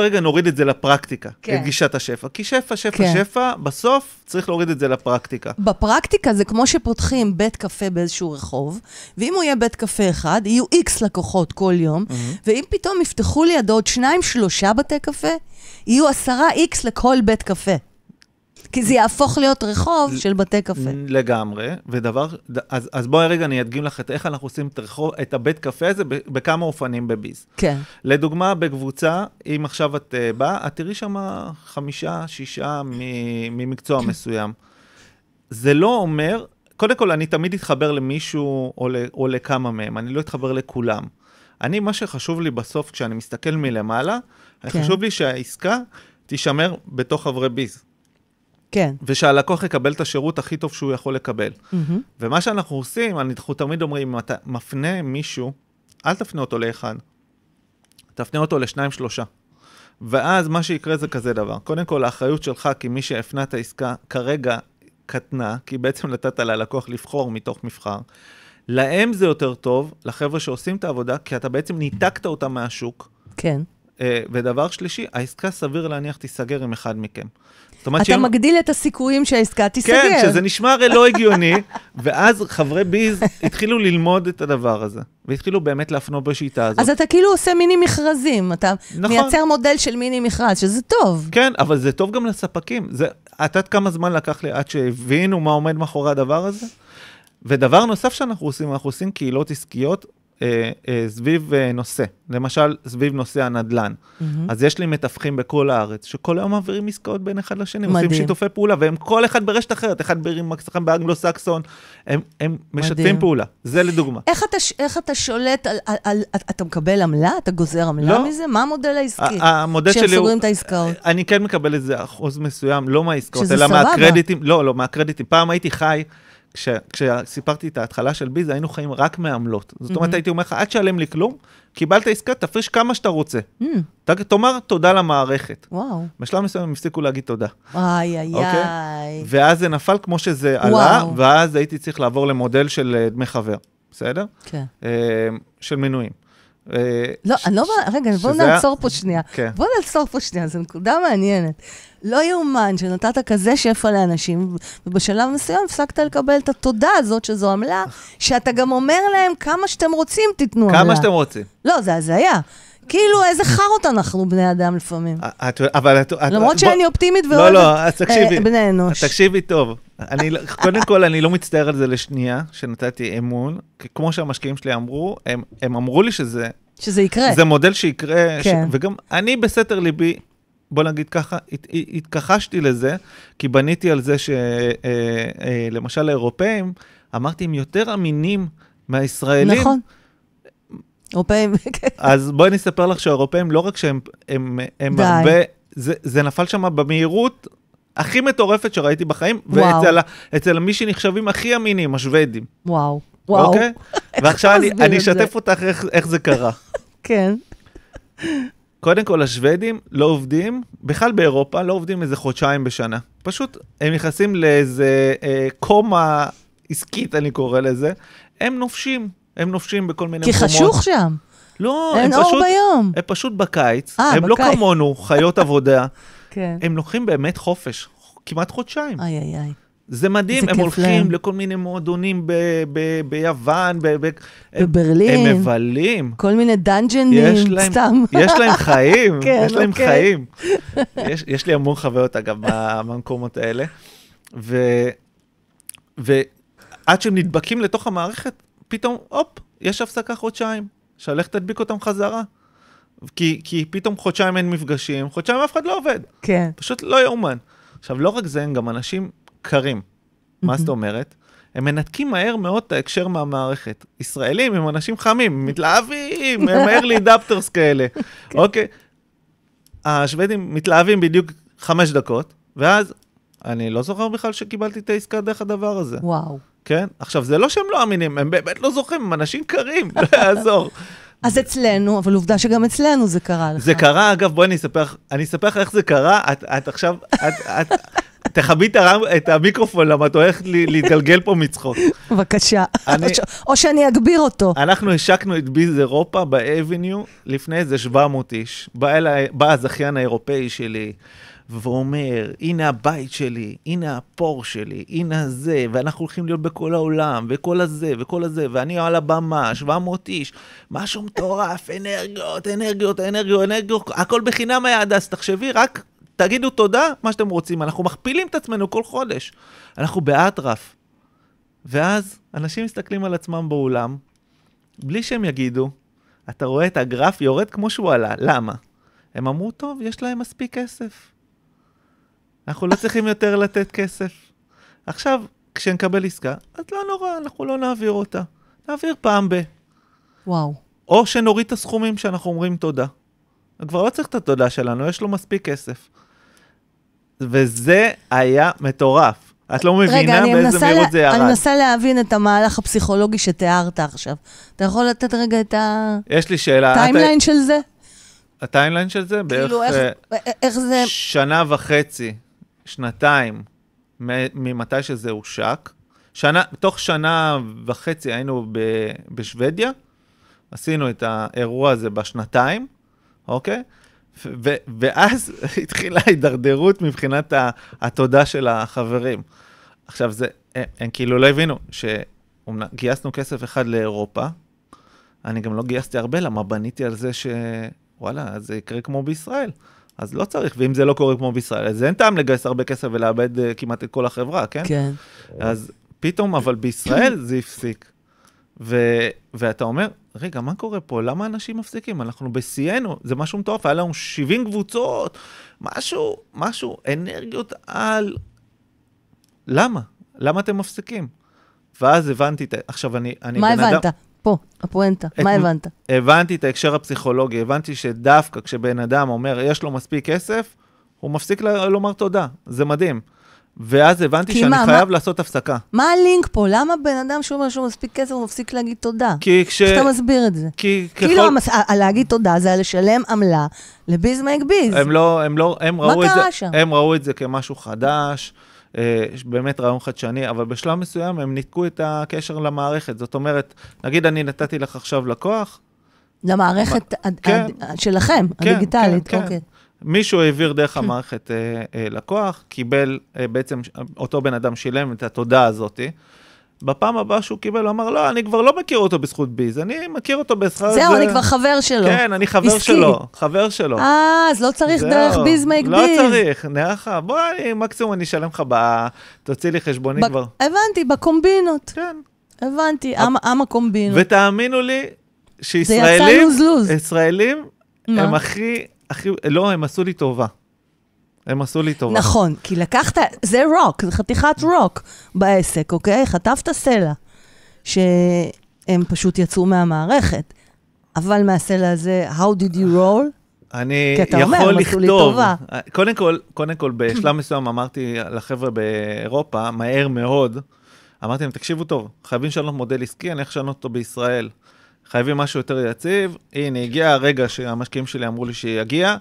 רגע נוריד את זה לפרקטיקה, את גישת השפע. כי שפע, בסוף צריך להוריד את זה לפרקטיקה. בפרקטיקה זה כמו שפותחים בית קפה באיזשהו רחוב, ואם הוא יהיה בית קפה אחד, יהיו X לקוחות כל יום, ואם פתאום יפתחו לידו עוד 2-3 בתי קפה, יהיו 10X לכל בית קפה. כי זה יהפוך להיות רחוב של בתי קפה. לגמרי, אז בואי רגע אני אדגים לך את איך אנחנו עושים את הבית קפה הזה בכמה אופנים בביז. כן. לדוגמה, בקבוצה, אם עכשיו את באה, את תראי שם 5-6 ממקצוע מסוים. זה לא אומר, קודם כל אני תמיד אתחבר למישהו או לכמה מהם, אני לא אתחבר לכולם. מה שחשוב לי בסוף, כשאני מסתכל מלמעלה, חשוב לי שהעסקה תישמר בתוך חברי ביז. כן. ושהלקוח יקבל את השירות הכי טוב שהוא יכול לקבל. ומה שאנחנו עושים, אנחנו תמיד אומרים, אם אתה מפנה מישהו, אל תפנה אותו לאחד. תפנה אותו ל2-3. ואז מה שיקרה זה כזה דבר. קודם כל, האחריות שלך, כי מי שהפנה את העסקה כרגע קטנה, כי בעצם נתת ללקוח לבחור מתוך מבחר. להם זה יותר טוב, לחבר'ה שעושים את העבודה, כי אתה בעצם ניתקת אותה מהשוק. כן. ודבר שלישי, העסקה סביר להניח תיסגר עם אחד מכם. אתה מגדיל את הסיכויים שהעסקה תיסגר. כן, שזה נשמע הרי לא הגיוני, ואז חברי ביז התחילו ללמוד את הדבר הזה, והתחילו באמת להפנות בשיטה הזאת. אז אתה כאילו עושה מיני מכרזים, אתה מייצר מודל של מיני מכרז, שזה טוב. כן, אבל זה טוב גם לספקים. את יודעת כמה זמן לקח לי עד שהבינו מה עומד מאחורי הדבר הזה? ודבר נוסף שאנחנו עושים, אנחנו עושים קהילות עסקיות, סביב נושא, למשל סביב נושא הנדלן. אז יש לי מתווכים בכל הארץ, שכל היום מעבירים עסקאות בין אחד לשני, עושים שיתופי פעולה, והם כל אחד ברשת אחרת, אחד באנגלו-סקסון, הם משתפים פעולה. זה לדוגמה. איך אתה שולט אתה מקבל עמלה? אתה גוזר עמלה מזה? מה המודל העסקי? המודל שלי שהם סוגרים את העסקאות. אני כן מקבל איזה אחוז מסוים, לא מהעסקאות, אלא מהקרדיטים. לא, מהקרדיטים. פעם הייתי חי, כשסיפרתי את ההתחלה של ביז, היינו חיים רק מהעמלות. זאת אומרת, הייתי אומר לך, עד שעלם לי כלום, קיבלת עסקה, תפריש כמה שאתה רוצה. תאמר תודה למערכת. וואו. בשלב מסוים הם הפסיקו להגיד תודה. איי. ואז זה נפל כמו שזה עלה, ואז הייתי צריך לעבור למודל של דמי חבר. בסדר? כן. של מנויים. לא, אני לא... רגע, בואו נעצור פה שנייה. זו נקודה מעניינת. לא יאומן שנתת כזה שפע לאנשים, ובשלב מסוים הפסקת לקבל את התודה הזאת, שזו עמלה, שאתה גם אומר להם כמה שאתם רוצים תיתנו עמלה. כמה שאתם רוצים. לא, זה היה. כאילו, איזה חרות אנחנו בני אדם לפעמים. אבל... למרות שאני אופטימית ואוהבת בני אנוש. תקשיבי טוב. קודם כל, אני לא מצטער על זה לשנייה, שנתתי אמון, כי כמו שהמשקיעים שלי אמרו, הם אמרו לי שזה יקרה. זה מודל שיקרה, וגם אני בסתר ליבי, בוא נגיד ככה, התכחשתי לזה, כי בניתי על זה שלמשל האירופאים, אמרתי, הם יותר אמינים מהישראלים. נכון. אירופאים. אז בואי נספר לך שהאירופאים, לא רק שהם הרבה, זה נפל שם במהירות הכי מטורפת שראיתי בחיים, ואצל מי שנחשבים הכי אמינים, השוודים. וואו. אוקיי? ועכשיו אני אשתף אותך איך זה קרה. כן. קודם כל, השוודים לא עובדים, בכלל באירופה, לא עובדים איזה חודשיים בשנה. פשוט הם נכנסים לאיזה קומה עסקית, אני קורא לזה. הם נופשים בכל מיני מקומות. כי חשוך שם. לא, אין אור ביום. הם פשוט בקיץ. הם לא כמונו, חיות עבודה. כן. הם לוקחים באמת חופש, כמעט חודשיים. איי. זה מדהים, הם הולכים לכל מיני מועדונים ביוון, בברלין. הם מבלים. כל מיני דנג'נים, סתם. יש להם חיים, יש להם חיים. יש לי המון חוויות, אגב, במקומות האלה. ועד שהם נדבקים לתוך המערכת, פתאום, יש הפסקה חודשיים, שהלך תדביק אותם חזרה. כי פתאום חודשיים אין מפגשים, חודשיים אף אחד לא עובד. כן. פשוט לא יאומן. עכשיו, לא רק זה, הם גם אנשים קרים. מה זאת אומרת? הם מנתקים מהר מאוד את ההקשר מהמערכת. ישראלים הם אנשים חמים, מתלהבים, הם early adapters כאלה. אוקיי. השוודים מתלהבים בדיוק 5 דקות, ואז אני לא זוכר בכלל שקיבלתי את העסקה דרך הדבר הזה. וואו. כן? עכשיו, זה לא שהם לא אמינים, הם באמת לא זוכרים, הם אנשים קרים, לא יעזור. אז אצלנו, אבל עובדה שגם אצלנו זה קרה לך. זה קרה, אגב, בואי אני אספר איך זה קרה, את עכשיו, תחבי את המיקרופון, למה את הולכת להתגלגל פה מצחוק. בבקשה. או שאני אגביר אותו. אנחנו השקנו את ביז אירופה באבניו לפני איזה 700 איש. בא הזכיין האירופאי שלי, והוא אומר, הנה הבית שלי, הנה הפור שלי, הנה זה, ואנחנו הולכים להיות בכל העולם, וכל הזה, וכל הזה, ואני על הבמה, 700 איש, משהו מטורף, אנרגיות, הכל בחינם היעד, אז תחשבי, רק תגידו תודה, מה שאתם רוצים, אנחנו מכפילים את עצמנו כל חודש, אנחנו באטרף, ואז אנשים מסתכלים על עצמם באולם, בלי שהם יגידו, אתה רואה את הגרף יורד כמו שהוא עלה, למה? הם אמרו, טוב, יש להם מספיק כסף. אנחנו לא צריכים יותר לתת כסף. עכשיו, כשנקבל עסקה, אז לא נורא, אנחנו לא נעביר אותה. נעביר פעם ב. וואו. או שנוריד את הסכומים שאנחנו אומרים תודה. כבר לא צריך את התודה שלנו, יש לו מספיק כסף. וזה היה מטורף. את לא מבינה באיזה מהירות זה ירד. אני מנסה להבין את המהלך הפסיכולוגי שתיארת עכשיו. אתה יכול לתת רגע את יש לי שאלה. הטיימליין של זה? הטיימליין של זה? בערך איך זה? 1.5 שנתיים ממתי שזה הושק. תוך 1.5 היינו בשוודיה, עשינו את האירוע הזה בשנתיים, אוקיי? ואז התחילה ההידרדרות מבחינת התודה של החברים. עכשיו, הם כאילו לא הבינו שגייסנו כסף אחד לאירופה, אני גם לא גייסתי הרבה, למה בניתי על זה שוואלה, זה יקרה כמו בישראל. אז לא צריך, ואם זה לא קורה כמו בישראל, אז אין טעם לגייס הרבה כסף ולאבד כמעט את כל החברה, כן? כן. אז פתאום, אבל בישראל זה הפסיק. ואתה אומר, רגע, מה קורה פה? למה אנשים מפסיקים? אנחנו בסיינו, זה משהו מטורף, היה לנו 70 קבוצות, משהו, אנרגיות על... למה? למה אתם מפסיקים? ואז הבנתי, עכשיו אני מה הבנת? פה, הפואנטה, מה הבנת? הבנתי את ההקשר הפסיכולוגי, הבנתי שדווקא כשבן אדם אומר, יש לו מספיק כסף, הוא מפסיק לומר תודה, זה מדהים. ואז הבנתי שאני חייב לעשות הפסקה. מה הלינק פה? למה בן אדם שאומר שהוא מספיק כסף, הוא מפסיק להגיד תודה? איך אתה מסביר את זה? כאילו, להגיד תודה זה לשלם עמלה לביז מייק ביז. הם ראו את זה כמשהו חדש, באמת רעיון חדשני, אבל בשלב מסוים הם ניתקו את הקשר למערכת. זאת אומרת, נגיד אני נתתי לך עכשיו לקוח. למערכת שלכם, הדיגיטלית, אוקיי. מישהו העביר דרך המערכת לקוח, קיבל בעצם, אותו בן אדם שילם את התודה הזאת. בפעם הבאה שהוא קיבל, הוא אמר, לא, אני כבר לא מכיר אותו בזכות ביז, אני מכיר אותו בשכר... זהו, אני כבר חבר שלו. כן, אני חבר שלו. אז לא צריך דרך ביז מייק ביז. לא צריך, נראה, בוא, מקסימום אני אשלם לך, תוציא לי חשבוני כבר. הבנתי, בקומבינות. כן. הבנתי, עם הקומבינות. ותאמינו לי, שישראלים הם לא, הם עשו לי טובה. נכון, כי לקחת, זה רוק, זה חתיכת רוק בעסק, אוקיי? חטפת סלע, שהם פשוט יצאו מהמערכת. אבל מהסלע הזה, how did you roll? אני יכול לכתוב. קודם כל, בשלב מסוים אמרתי לחבר'ה באירופה, מהר מאוד, אמרתי להם, תקשיבו טוב, חייבים לשנות מודל עסקי, אני איך לשנות אותו בישראל. חייבים משהו יותר יציב. הנה, הגיע הרגע שהמשקיעים שלי אמרו לי שיגיע.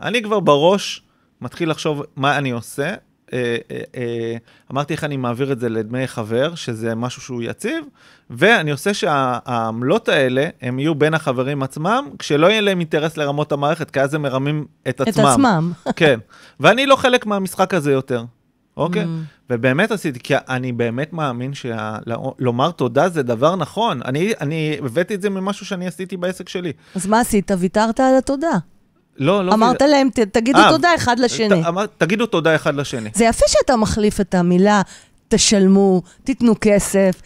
אני כבר בראש מתחיל לחשוב מה אני עושה. אמרתי איך אני מעביר את זה לדמי חבר, שזה משהו שהוא יציב, ואני עושה שהעמלות האלה, הם יהיו בין החברים עצמם, כשלא יהיה להם אינטרס לרמות המערכת, כי אז הם מרמים את עצמם. את עצמם. כן. ואני לא חלק מהמשחק הזה יותר. אוקיי? ובאמת עשיתי, כי אני באמת מאמין שלומר תודה זה דבר נכון. אני הבאתי את זה ממשהו שאני עשיתי בעסק שלי. אז מה עשית? ויתרת על התודה? לא. אמרת להם, תגידו תודה אחד לשני. תגידו תודה אחד לשני. זה יפה שאתה מחליף את המילה, תשלמו, תיתנו כסף,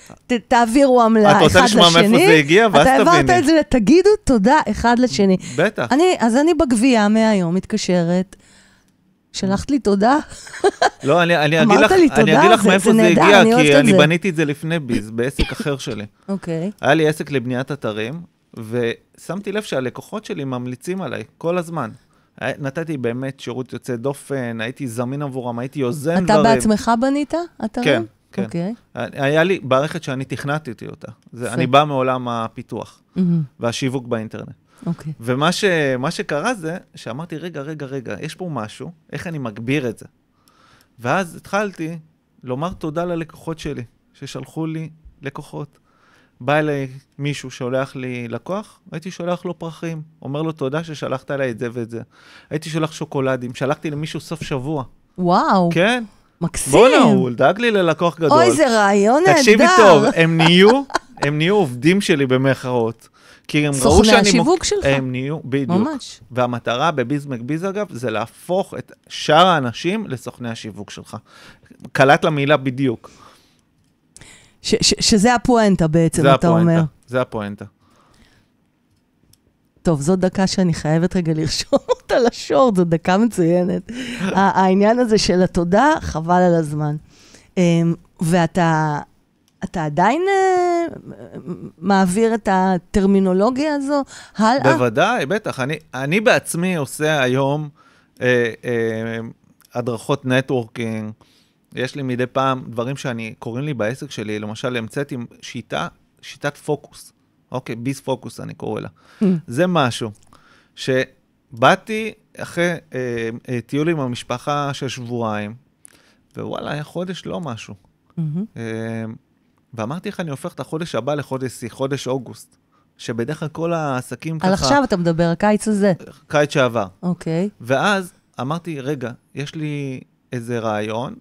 תעבירו עמלה אחד לשני. אתה רוצה לשמוע מאיפה זה הגיע, ואז תביני. אתה העברת את זה, תגידו תודה אחד לשני. בטח. אז אני בגבייה מהיום מתקשרת, שלחת לי תודה? לא, אני אגיד לך מאיפה זה הגיע, כי אני בניתי את זה לפני ביז, בעסק אחר שלי. אוקיי. היה לי עסק לבניית אתרים, ושמתי לב שהלקוחות שלי ממליצים עליי כל הזמן. נתתי באמת שירות יוצא דופן, הייתי זמין עבורם, הייתי יוזם דברים. אתה בעצמך בנית אתרים? כן, כן. היה לי בערכת שאני תכנתי אותה. אני בא מעולם הפיתוח והשיווק באינטרנט. אוקיי. ומה שקרה זה, שאמרתי, רגע, יש פה משהו, איך אני מגביר את זה? ואז התחלתי לומר תודה ללקוחות שלי, ששלחו לי לקוחות. בא אליי מישהו שולח לי לקוח, הייתי שולח לו פרחים, אומר לו תודה ששלחת אליי את זה ואת זה. הייתי שולח שוקולדים, שלחתי למישהו סוף שבוע. וואו. כן. מקסים. בוא'נה, הוא דאג לי ללקוח גדול. אוי, זה רעיון נהדר. תקשיבי טוב, הם נהיו עובדים שלי במחאות. כי הם ראו סוכני השיווק שלך. הם נהיו, בדיוק. ממש. והמטרה בביז מקביז, אגב, זה להפוך את שאר האנשים לסוכני השיווק שלך. קלט למילה בדיוק. שזה הפואנטה בעצם, אתה אומר. זה הפואנטה. טוב, זו דקה שאני חייבת רגע לרשום אותה לשורט, זו דקה מצוינת. העניין הזה של התודה, חבל על הזמן. ואתה עדיין מעביר את הטרמינולוגיה הזו הלאה? בוודאי, בטח. אני בעצמי עושה היום הדרכות נטוורקינג, יש לי מדי פעם דברים קוראים לי בעסק שלי, למשל, המצאתי שיטת פוקוס. אוקיי, ביס פוקוס אני קורא לה. זה משהו שבאתי אחרי טיול עם המשפחה של שבועיים, ווואלה, היה חודש לא משהו. ואמרתי איך אני הופך את החודש הבא לחודש סי, חודש אוגוסט, שבדרך כלל כל העסקים ככה... על עכשיו אתה מדבר, הקיץ הזה. קיץ שעבר. אוקיי. ואז אמרתי, רגע, יש לי איזה רעיון,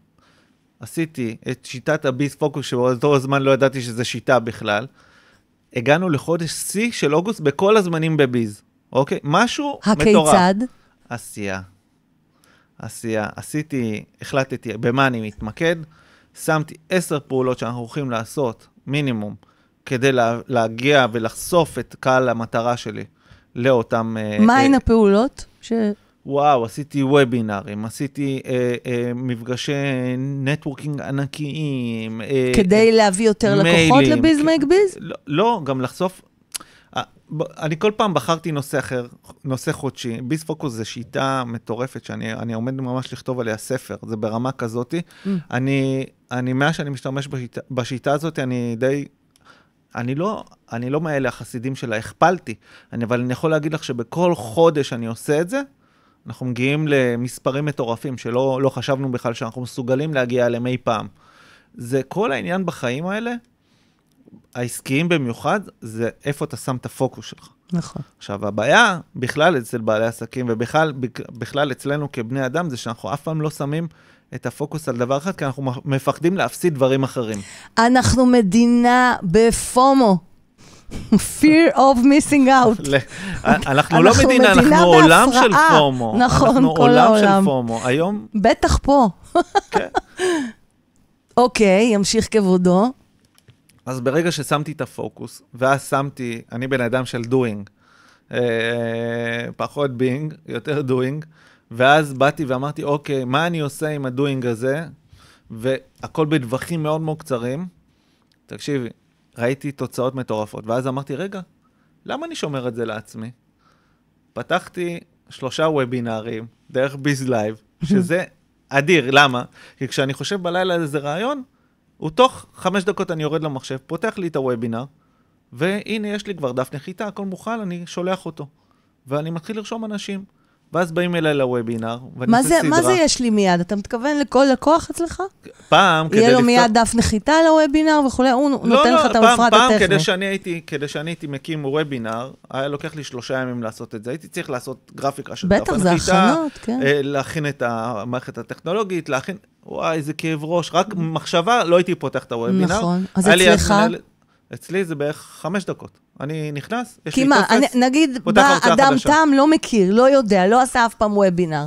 עשיתי את שיטת הביס פוקוס, שבאותו הזמן לא ידעתי שזה שיטה בכלל, הגענו לחודש סי של אוגוסט בכל הזמנים בביז. אוקיי? משהו מטורף. הכיצד? עשייה. החלטתי במה אני מתמקד, שמתי 10 פעולות שאנחנו הולכים לעשות, מינימום, כדי להגיע ולחשוף את קהל המטרה שלי לאותם... מהן הפעולות? וואו, עשיתי וובינרים, עשיתי מפגשי נטוורקינג ענקיים. כדי להביא יותר לקוחות לביז מייק ביז? לא, גם לחשוף... אני כל פעם בחרתי נושא אחר, נושא חודשי. ביז פוקוס זה שיטה מטורפת, שאני עומד ממש לכתוב עליה ספר, זה ברמה כזאת. מאז שאני משתמש בשיטה הזאת, אני לא מאלה החסידים שלה, הכפלתי, אבל אני יכול להגיד לך שבכל חודש אני עושה את זה, אנחנו מגיעים למספרים מטורפים, שלא חשבנו בכלל שאנחנו מסוגלים להגיע אליהם אי פעם. זה כל העניין בחיים האלה, העסקיים במיוחד, זה איפה אתה שם את הפוקוס שלך. נכון. עכשיו, הבעיה בכלל אצל בעלי עסקים, ובכלל אצלנו כבני אדם, זה שאנחנו אף פעם לא שמים את הפוקוס על דבר אחד, כי אנחנו מפחדים להפסיד דברים אחרים. אנחנו מדינה בפומו. Fear of missing out. אנחנו לא מדינה, אנחנו עולם של פומו. נכון, כל העולם. אנחנו עולם של פומו. היום... בטח פה. כן. אוקיי, ימשיך כבודו. אז ברגע ששמתי את הפוקוס, ואז אני בן אדם של doing, פחות being, יותר doing, ואז באתי ואמרתי, אוקיי, מה אני עושה עם הדוינג הזה? והכל בדווחים מאוד מאוד קצרים. תקשיבי, ראיתי תוצאות מטורפות, ואז אמרתי, רגע, למה אני שומר את זה לעצמי? פתחתי 3 וובינרים, דרך ביז לייב, שזה אדיר, למה? כי כשאני חושב בלילה איזה רעיון, ותוך 5 דקות אני יורד למחשב, פותח לי את הוובינר, והנה יש לי כבר דף נחיתה, הכל מוכן, אני שולח אותו. ואני מתחיל לרשום אנשים, ואז באים אליי לוובינר, ואני עושה סדרה. מה זה יש לי מיד? אתה מתכוון לכל לקוח אצלך? פעם, כדי יהיה לו מיד דף נחיתה לוובינר וכו', הוא נותן לך את המפרט הטכני. כדי שאני הייתי מקים וובינר, היה לוקח לי 3 ימים לעשות את זה. הייתי צריך לעשות גרפיקה של דף נחיתה. בטח, זה הכנות, כן. להכין את המערכת הטכנולוגית, וואי, איזה כאב ראש. רק מחשבה, לא הייתי פותח את הוובינר. נכון. אז אצלך? אצלי זה בערך 5 דקות. אני נכנס, יש לי טופס, נגיד, בא אדם תם, לא מכיר, לא יודע, לא עשה אף פעם וובינר.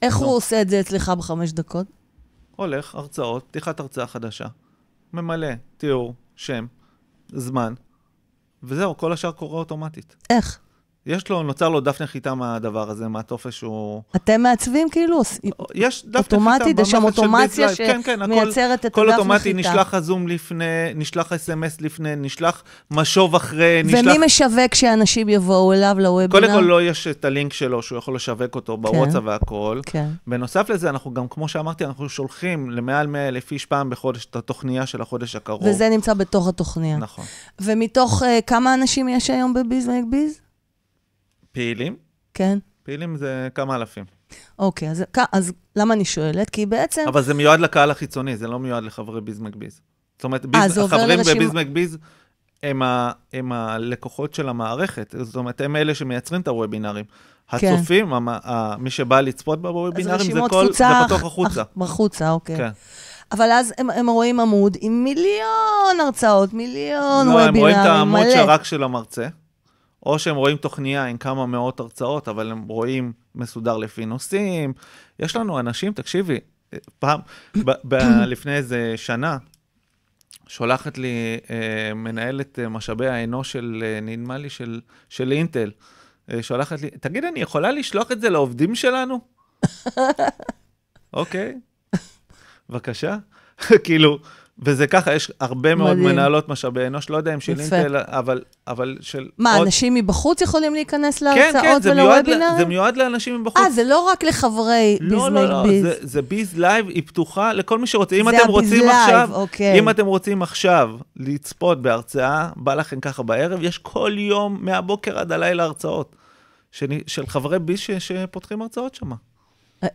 איך הוא עושה את זה אצלך ב5 דקות? הולך, הרצאות, פתיחת הרצאה חדשה, ממלא, תיאור, שם, זמן, וזהו, כל השאר קורה אוטומטית. איך? נוצר לו דף נחיתה מהדבר הזה, מהטופס שהוא... אתם מעצבים כאילו? יש דף אוטומטית, יש שם אוטומציה שמייצרת את הדף נחיתה. כל אוטומטי, נשלח הזום לפני, נשלח SMS לפני, נשלח משוב אחרי, ומי משווק שאנשים יבואו אליו לוובינר? קודם כל לא יש את הלינק שלו, שהוא יכול לשווק אותו בוואטסאפ והכל. בנוסף לזה, אנחנו גם, כמו שאמרתי, אנחנו שולחים למעל 100,000 איש פעם בחודש את התוכניה של החודש הקרוב. וזה נמצא בתוך התוכניה. נכון. ומתוך כמה אנשים יש היום בביז מייק ביז? פעילים? כן. פעילים זה כמה אלפים. אוקיי, אז למה אני שואלת? כי בעצם... אבל זה מיועד לקהל החיצוני, זה לא מיועד לחברי ביז מקביז. זאת אומרת, זה עובר החברים לרשימה- בביז מקביז הם הלקוחות של המערכת. זאת אומרת, הם אלה שמייצרים את הוובינרים. כן. הצופים, מי שבא לצפות בוובינרים, אז זה רשימות כל, זה תפוצה פתוח החוצה. בחוצה, אוקיי. כן. אבל אז הם רואים עמוד עם מיליון הרצאות, מיליון לא, וובינרים, הם רואים את העמוד מלא. שרק של המרצה, או שהם רואים תוכניה עם כמה מאות הרצאות, אבל הם רואים מסודר לפי נושאים. יש לנו אנשים, תקשיבי, פעם, לפני איזה שנה, שולחת לי מנהלת משאבי האנוש של, נדמה לי, של אינטל, שולחת לי, תגיד, אני יכולה לשלוח את זה לעובדים שלנו? אוקיי, בבקשה. כאילו, וזה ככה, יש הרבה מאוד מנהלות משאבי אנוש, לא יודע אם של אינטל, אבל של... מה, אנשים מבחוץ יכולים להיכנס להרצאות כן, ולוובינרים? זה מיועד לאנשים מבחוץ. זה לא רק לחברי ביז מייק ביז. לא, זה ביז לייב, היא פתוחה לכל מי שרוצה. אם זה אתם רוצים הביז עכשיו, לייב, אוקיי. אם אתם רוצים עכשיו לצפות בהרצאה, בא לכם ככה בערב, יש כל יום מהבוקר עד הלילה הרצאות של חברי ביז שפותחים הרצאות שם.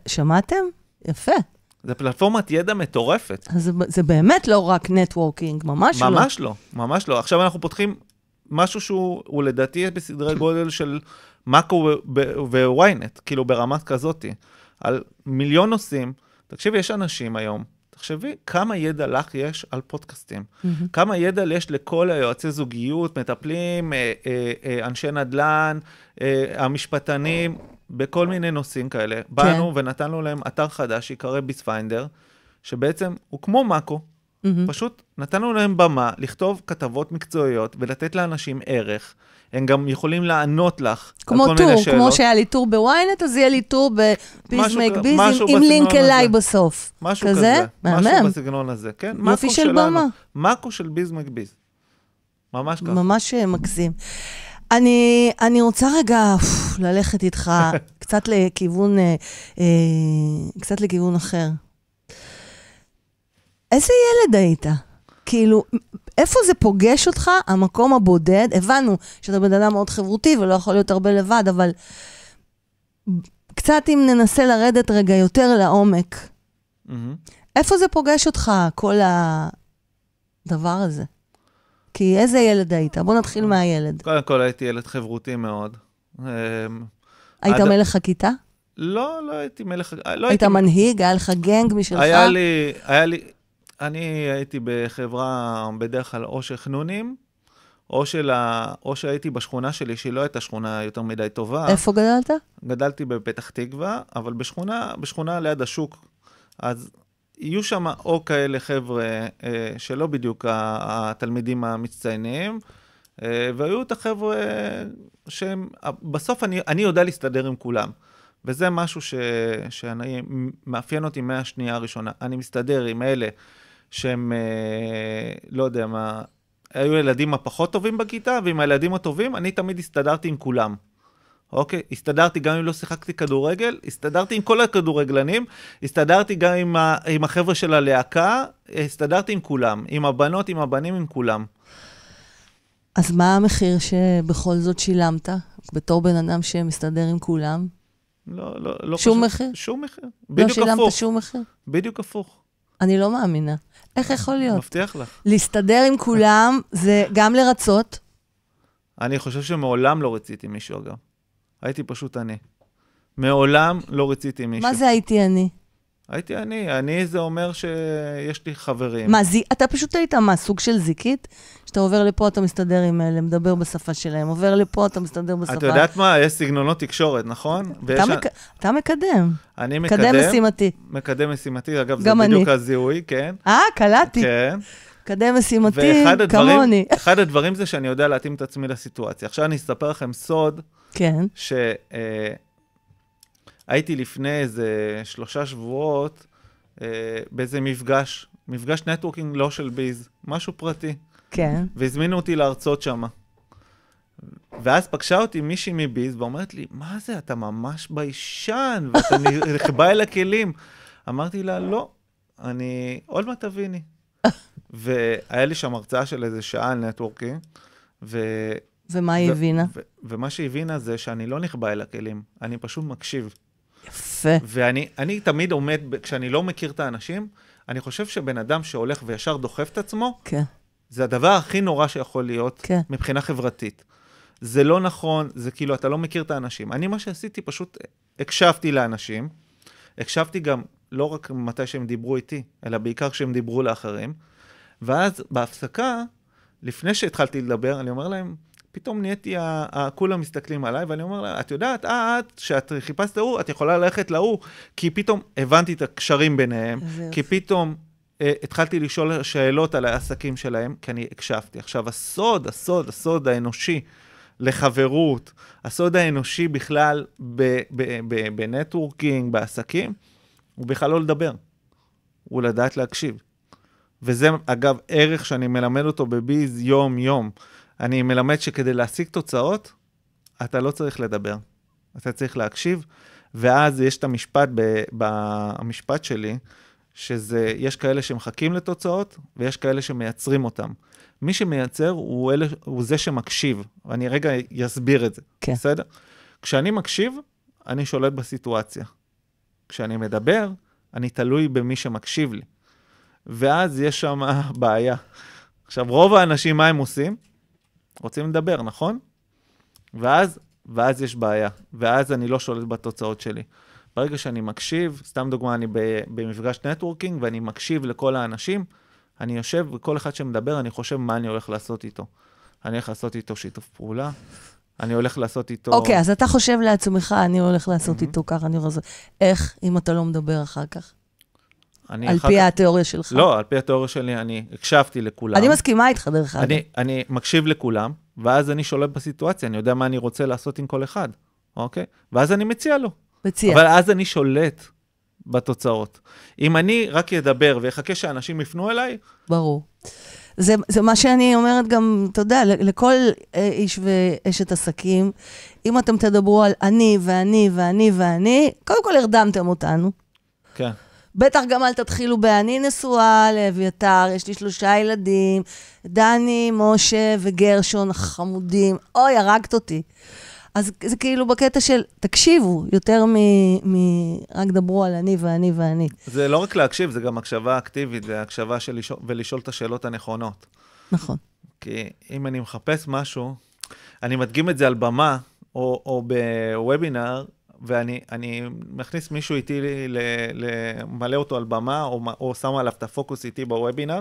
שמעתם? יפה. זה פלטפורמת ידע מטורפת. אז זה באמת לא רק נטוורקינג, ממש לא. ממש לא, ממש לא. עכשיו אנחנו פותחים משהו שהוא לדעתי בסדרי גודל של מאקו וויינט, כאילו ברמת כזאת, על מיליון נושאים. תקשיבי, יש אנשים היום, תחשבי כמה ידע לך יש על פודקאסטים, כמה ידע יש לכל היועצי זוגיות, מטפלים, אנשי נדל"ן, המשפטנים, בכל מיני נושאים כאלה. באנו ונתנו להם אתר חדש שיקרא ביזפיינדר, שבעצם הוא כמו מאקו, פשוט נתנו להם במה לכתוב כתבות מקצועיות ולתת לאנשים ערך. הם גם יכולים לענות לך על כל מיני שאלות. כמו שהיה לי טור בוויינט, אז יהיה לי טור בביז מייק ביז עם לינק אליי בסוף. משהו כזה. מהמם. משהו בסגנון הזה, כן? יופי של במה. מאקו של ביז מייק ביז. ממש ככה. ממש מקסים. אני רוצה רגע ללכת איתך קצת לכיוון אחר. איזה ילד היית? כאילו, איפה זה פוגש אותך, המקום הבודד? הבנו שאתה בן אדם מאוד חברותי ולא יכול להיות הרבה לבד, אבל קצת אם ננסה לרדת רגע יותר לעומק, איפה זה פוגש אותך, כל הדבר הזה? כי איזה ילד היית? בוא נתחיל מהילד. קודם כל הייתי ילד חברותי מאוד. היית מלך הכיתה? לא הייתי מלך... היית מנהיג? היה לך גנג משלך? היה לי... אני הייתי בחברה בדרך כלל או שחנונים, או שהייתי בשכונה שלי, שהיא לא הייתה שכונה יותר מדי טובה. איפה גדלת? גדלתי בפתח תקווה, אבל בשכונה ליד השוק. אז יהיו שם או כאלה חבר'ה שלא בדיוק התלמידים המצטיינים, והיו את החבר'ה שהם... בסוף אני יודע להסתדר עם כולם. וזה משהו שאני מאפיין אותי מהשנייה הראשונה. אני מסתדר עם אלה שהם, לא יודע מה, היו ילדים הפחות טובים בכיתה, ועם הילדים הטובים, אני תמיד הסתדרתי עם כולם. אוקיי? הסתדרתי גם אם לא שיחקתי כדורגל, הסתדרתי עם כל הכדורגלנים, הסתדרתי גם עם החבר'ה של הלהקה, הסתדרתי עם כולם, עם הבנות, עם הבנים, עם כולם. אז מה המחיר שבכל זאת שילמת, בתור בן אדם שמסתדר עם כולם? לא שום מחיר? שום מחיר. לא שילמת שום מחיר? בדיוק הפוך. אני לא מאמינה. איך יכול להיות? מבטיח לך. להסתדר עם כולם זה גם לרצות? אני חושב שמעולם לא רציתי מישהו, אגב. הייתי פשוט אני. מעולם לא רציתי מישהו. מה זה הייתי אני? הייתי אני. אני זה אומר שיש לי חברים. מה, אתה פשוט היית מה, סוג של זיקית? שאתה עובר לפה, אתה מסתדר עם אלה, מדבר בשפה שלהם. עובר לפה, אתה מסתדר בשפה. את יודעת מה? יש סגנונות תקשורת, נכון? אתה מקדם. אני מקדם. מקדם משימתי. מקדם משימתי, אגב, זה בדיוק הזיהוי, כן. קלטתי. כן. מקדם משימתי, כמוני. אחד הדברים זה שאני יודע להתאים את עצמי לסיטואציה. עכשיו אני אספר לכם סוד. כן. הייתי לפני איזה 3 שבועות, באיזה מפגש נטוורקינג לא של ביז, משהו פרטי. כן. והזמינו אותי להרצות שמה. ואז פגשה אותי מישהי מביז, ואומרת לי, מה זה, אתה ממש ביישן, ואתה נחבא אל הכלים. אמרתי לה, לא, אני עוד מעט תביני. והיה לי שם הרצאה של איזה שעה על נטוורקינג, ומה היא הבינה? ומה שהיא הבינה זה שאני לא נחבא אל הכלים, אני פשוט מקשיב. יפה. ואני תמיד עומד, כשאני לא מכיר את האנשים, אני חושב שבן אדם שהולך וישר דוחף את עצמו, כן. זה הדבר הכי נורא שיכול להיות, כן. מבחינה חברתית. זה לא נכון, זה כאילו, אתה לא מכיר את האנשים. אני, מה שעשיתי, פשוט הקשבתי לאנשים, הקשבתי גם, לא רק מתי שהם דיברו איתי, אלא בעיקר כשהם דיברו לאחרים, ואז בהפסקה, לפני שהתחלתי לדבר, אני אומר להם, פתאום נהייתי, כולם מסתכלים עליי, ואני אומר לה, את יודעת, שאת חיפשת להוא, את יכולה ללכת להוא, כי פתאום הבנתי את הקשרים ביניהם, כי פתאום התחלתי לשאול שאלות על העסקים שלהם, כי אני הקשבתי. עכשיו, הסוד האנושי לחברות, הסוד האנושי בכלל בנטוורקינג, בעסקים, הוא בכלל לא לדבר, הוא לדעת להקשיב. וזה, אגב, ערך שאני מלמד אותו בביז יום-יום. אני מלמד שכדי להשיג תוצאות, אתה לא צריך לדבר. אתה צריך להקשיב, ואז יש את המשפט, במשפט שלי, שזה, יש כאלה שמחכים לתוצאות, ויש כאלה שמייצרים אותם. מי שמייצר הוא זה שמקשיב. אני רגע יסביר את זה. כן. בסדר? כשאני מקשיב, אני שולט בסיטואציה. כשאני מדבר, אני תלוי במי שמקשיב לי. ואז יש שם בעיה. עכשיו, רוב האנשים, מה הם עושים? רוצים לדבר, נכון? ואז יש בעיה. ואז אני לא שולט בתוצאות שלי. ברגע שאני מקשיב, סתם דוגמה, אני במפגש נטוורקינג, ואני מקשיב לכל האנשים, אני יושב, וכל אחד שמדבר, אני חושב מה אני הולך לעשות איתו. אני הולך לעשות איתו שיתוף פעולה, אני הולך לעשות איתו... אוקיי, אז אתה חושב לעצמך, אני הולך לעשות איתו ככה, אני הולך לעשות... איך, אם אתה לא מדבר אחר כך? על פי התיאוריה שלך? לא, על פי התיאוריה שלי, אני הקשבתי לכולם. אני מסכימה איתך דרך אגב. אני מקשיב לכולם, ואז אני שולט בסיטואציה, אני יודע מה אני רוצה לעשות עם כל אחד, אוקיי? ואז אני מציע לו. אבל אז אני שולט בתוצאות. אם אני רק ידבר ויחכה שאנשים יפנו אליי... ברור. זה מה שאני אומרת גם, אתה יודע, לכל איש ואשת עסקים, אם אתם תדברו על אני ואני ואני ואני, קודם כל הרדמתם אותנו. כן. בטח גם אל תתחילו באני נשואה לאביתר, יש לי 3 ילדים, דני, משה וגרשון חמודים, אוי, הרגת אותי. אז זה כאילו בקטע של, תקשיבו, יותר רק דברו על אני ואני ואני. זה לא רק להקשיב, זה גם הקשבה אקטיבית, זה הקשבה ולשאול את השאלות הנכונות. נכון. כי אם אני מחפש משהו, אני מדגים את זה על במה, או בוובינר, ואני מכניס מישהו איתי למלא אותו על במה, או שם עליו את הפוקוס איתי בוובינר,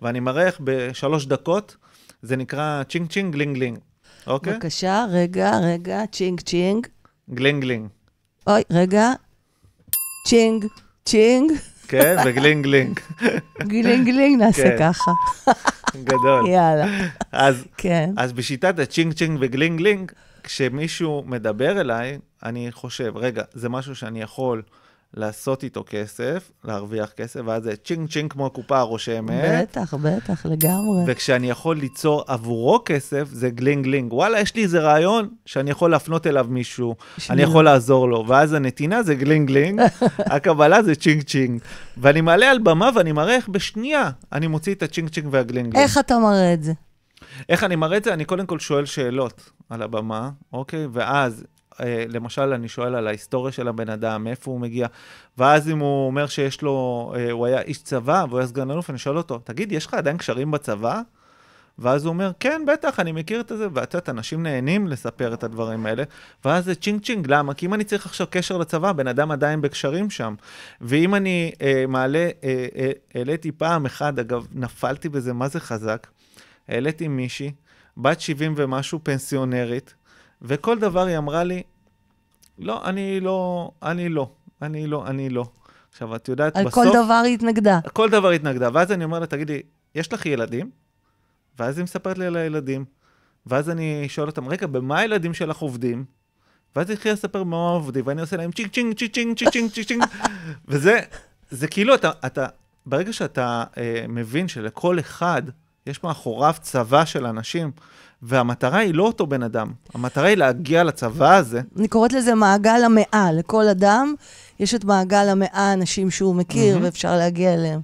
ואני מראה ב3 דקות, זה נקרא צ'ינג צ'ינג גלינג גלינג. אוקיי? בבקשה, רגע, צ'ינג צ'ינג. גלינג גלינג. אוי, רגע. צ'ינג, צ'ינג. כן, וגלינג גלינג. גלינג גלינג נעשה ככה. גדול. יאללה. אז בשיטת הצ'ינג צ'ינג וגלינג גלינג, כשמישהו מדבר אליי, אני חושב, רגע, זה משהו שאני יכול לעשות איתו כסף, להרוויח כסף, ואז זה צ'ינג צ'ינג כמו הקופה הרושמת. בטח, לגמרי. וכשאני יכול ליצור עבורו כסף, זה גלינג גלינג. וואלה, יש לי איזה רעיון שאני יכול להפנות אליו מישהו, אני יכול לעזור לו, ואז הנתינה זה גלינג גלינג, הקבלה זה צ'ינג צ'ינג. ואני מעלה על במה ואני מראה איך בשנייה אני מוציא את הצ'ינג צ'ינג והגלינג גלינג. איך אתה מראה את זה? איך אני מראה את זה? אני קודם כל שואל שאלות על הבמה, אוקיי? ואז, למשל, אני שואל על ההיסטוריה של הבן אדם, מאיפה הוא מגיע, ואז אם הוא אומר שיש לו, הוא היה איש צבא, והוא היה סגן אלוף, אני שואל אותו, תגיד, יש לך עדיין קשרים בצבא? ואז הוא אומר, כן, בטח, אני מכיר את זה, ואת יודעת, אנשים נהנים לספר את הדברים האלה, ואז זה צ'ינג צ'ינג, למה? כי אם אני צריך עכשיו קשר לצבא, בן אדם עדיין בקשרים שם, ואם אני העליתי פעם אחד, אגב, נפלתי בזה, מה זה חזק? העליתי מישהי, בת 70 ומשהו, פנסיונרית, וכל דבר היא אמרה לי, לא, אני לא. עכשיו, את יודעת, על בסוף... כל דבר היא התנגדה. כל דבר היא התנגדה, ואז אני אומר לה, תגידי, יש לך ילדים? ואז היא מספרת לי על הילדים, ואז אני שואל אותם, רגע, במה הילדים שלך עובדים? ואז היא התחילה לספר במה עובדים, ואני עושה להם צ'ינג צ'ינג צ'ינג צ'ינג צ'ינג צ'ינג צ'ינג, וזה כאילו, ברגע שאתה מבין שלכל אחד יש מאחוריו צבא של אנשים, והמטרה היא לא אותו בן אדם, המטרה היא להגיע לצבא הזה. אני קוראת לזה מעגל המאה, לכל אדם יש את מעגל המאה אנשים שהוא מכיר, ואפשר להגיע אליהם.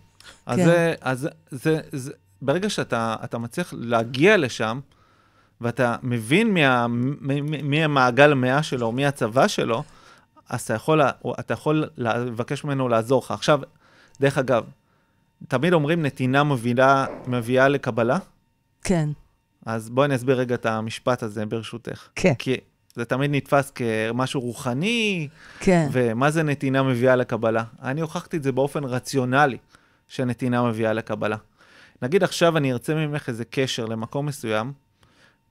אז ברגע שאתה מצליח להגיע לשם, ואתה מבין מי המעגל המאה שלו, מי הצבא שלו, אז אתה יכול לבקש ממנו לעזור לך. עכשיו, דרך אגב, תמיד אומרים נתינה מביאה לקבלה? כן. אז בואי נסביר רגע את המשפט הזה ברשותך. כן. כי זה תמיד נתפס כמשהו רוחני, כן. ומה זה נתינה מביאה לקבלה? אני הוכחתי את זה באופן רציונלי, שנתינה מביאה לקבלה. נגיד עכשיו אני ארצה ממך איזה קשר למקום מסוים,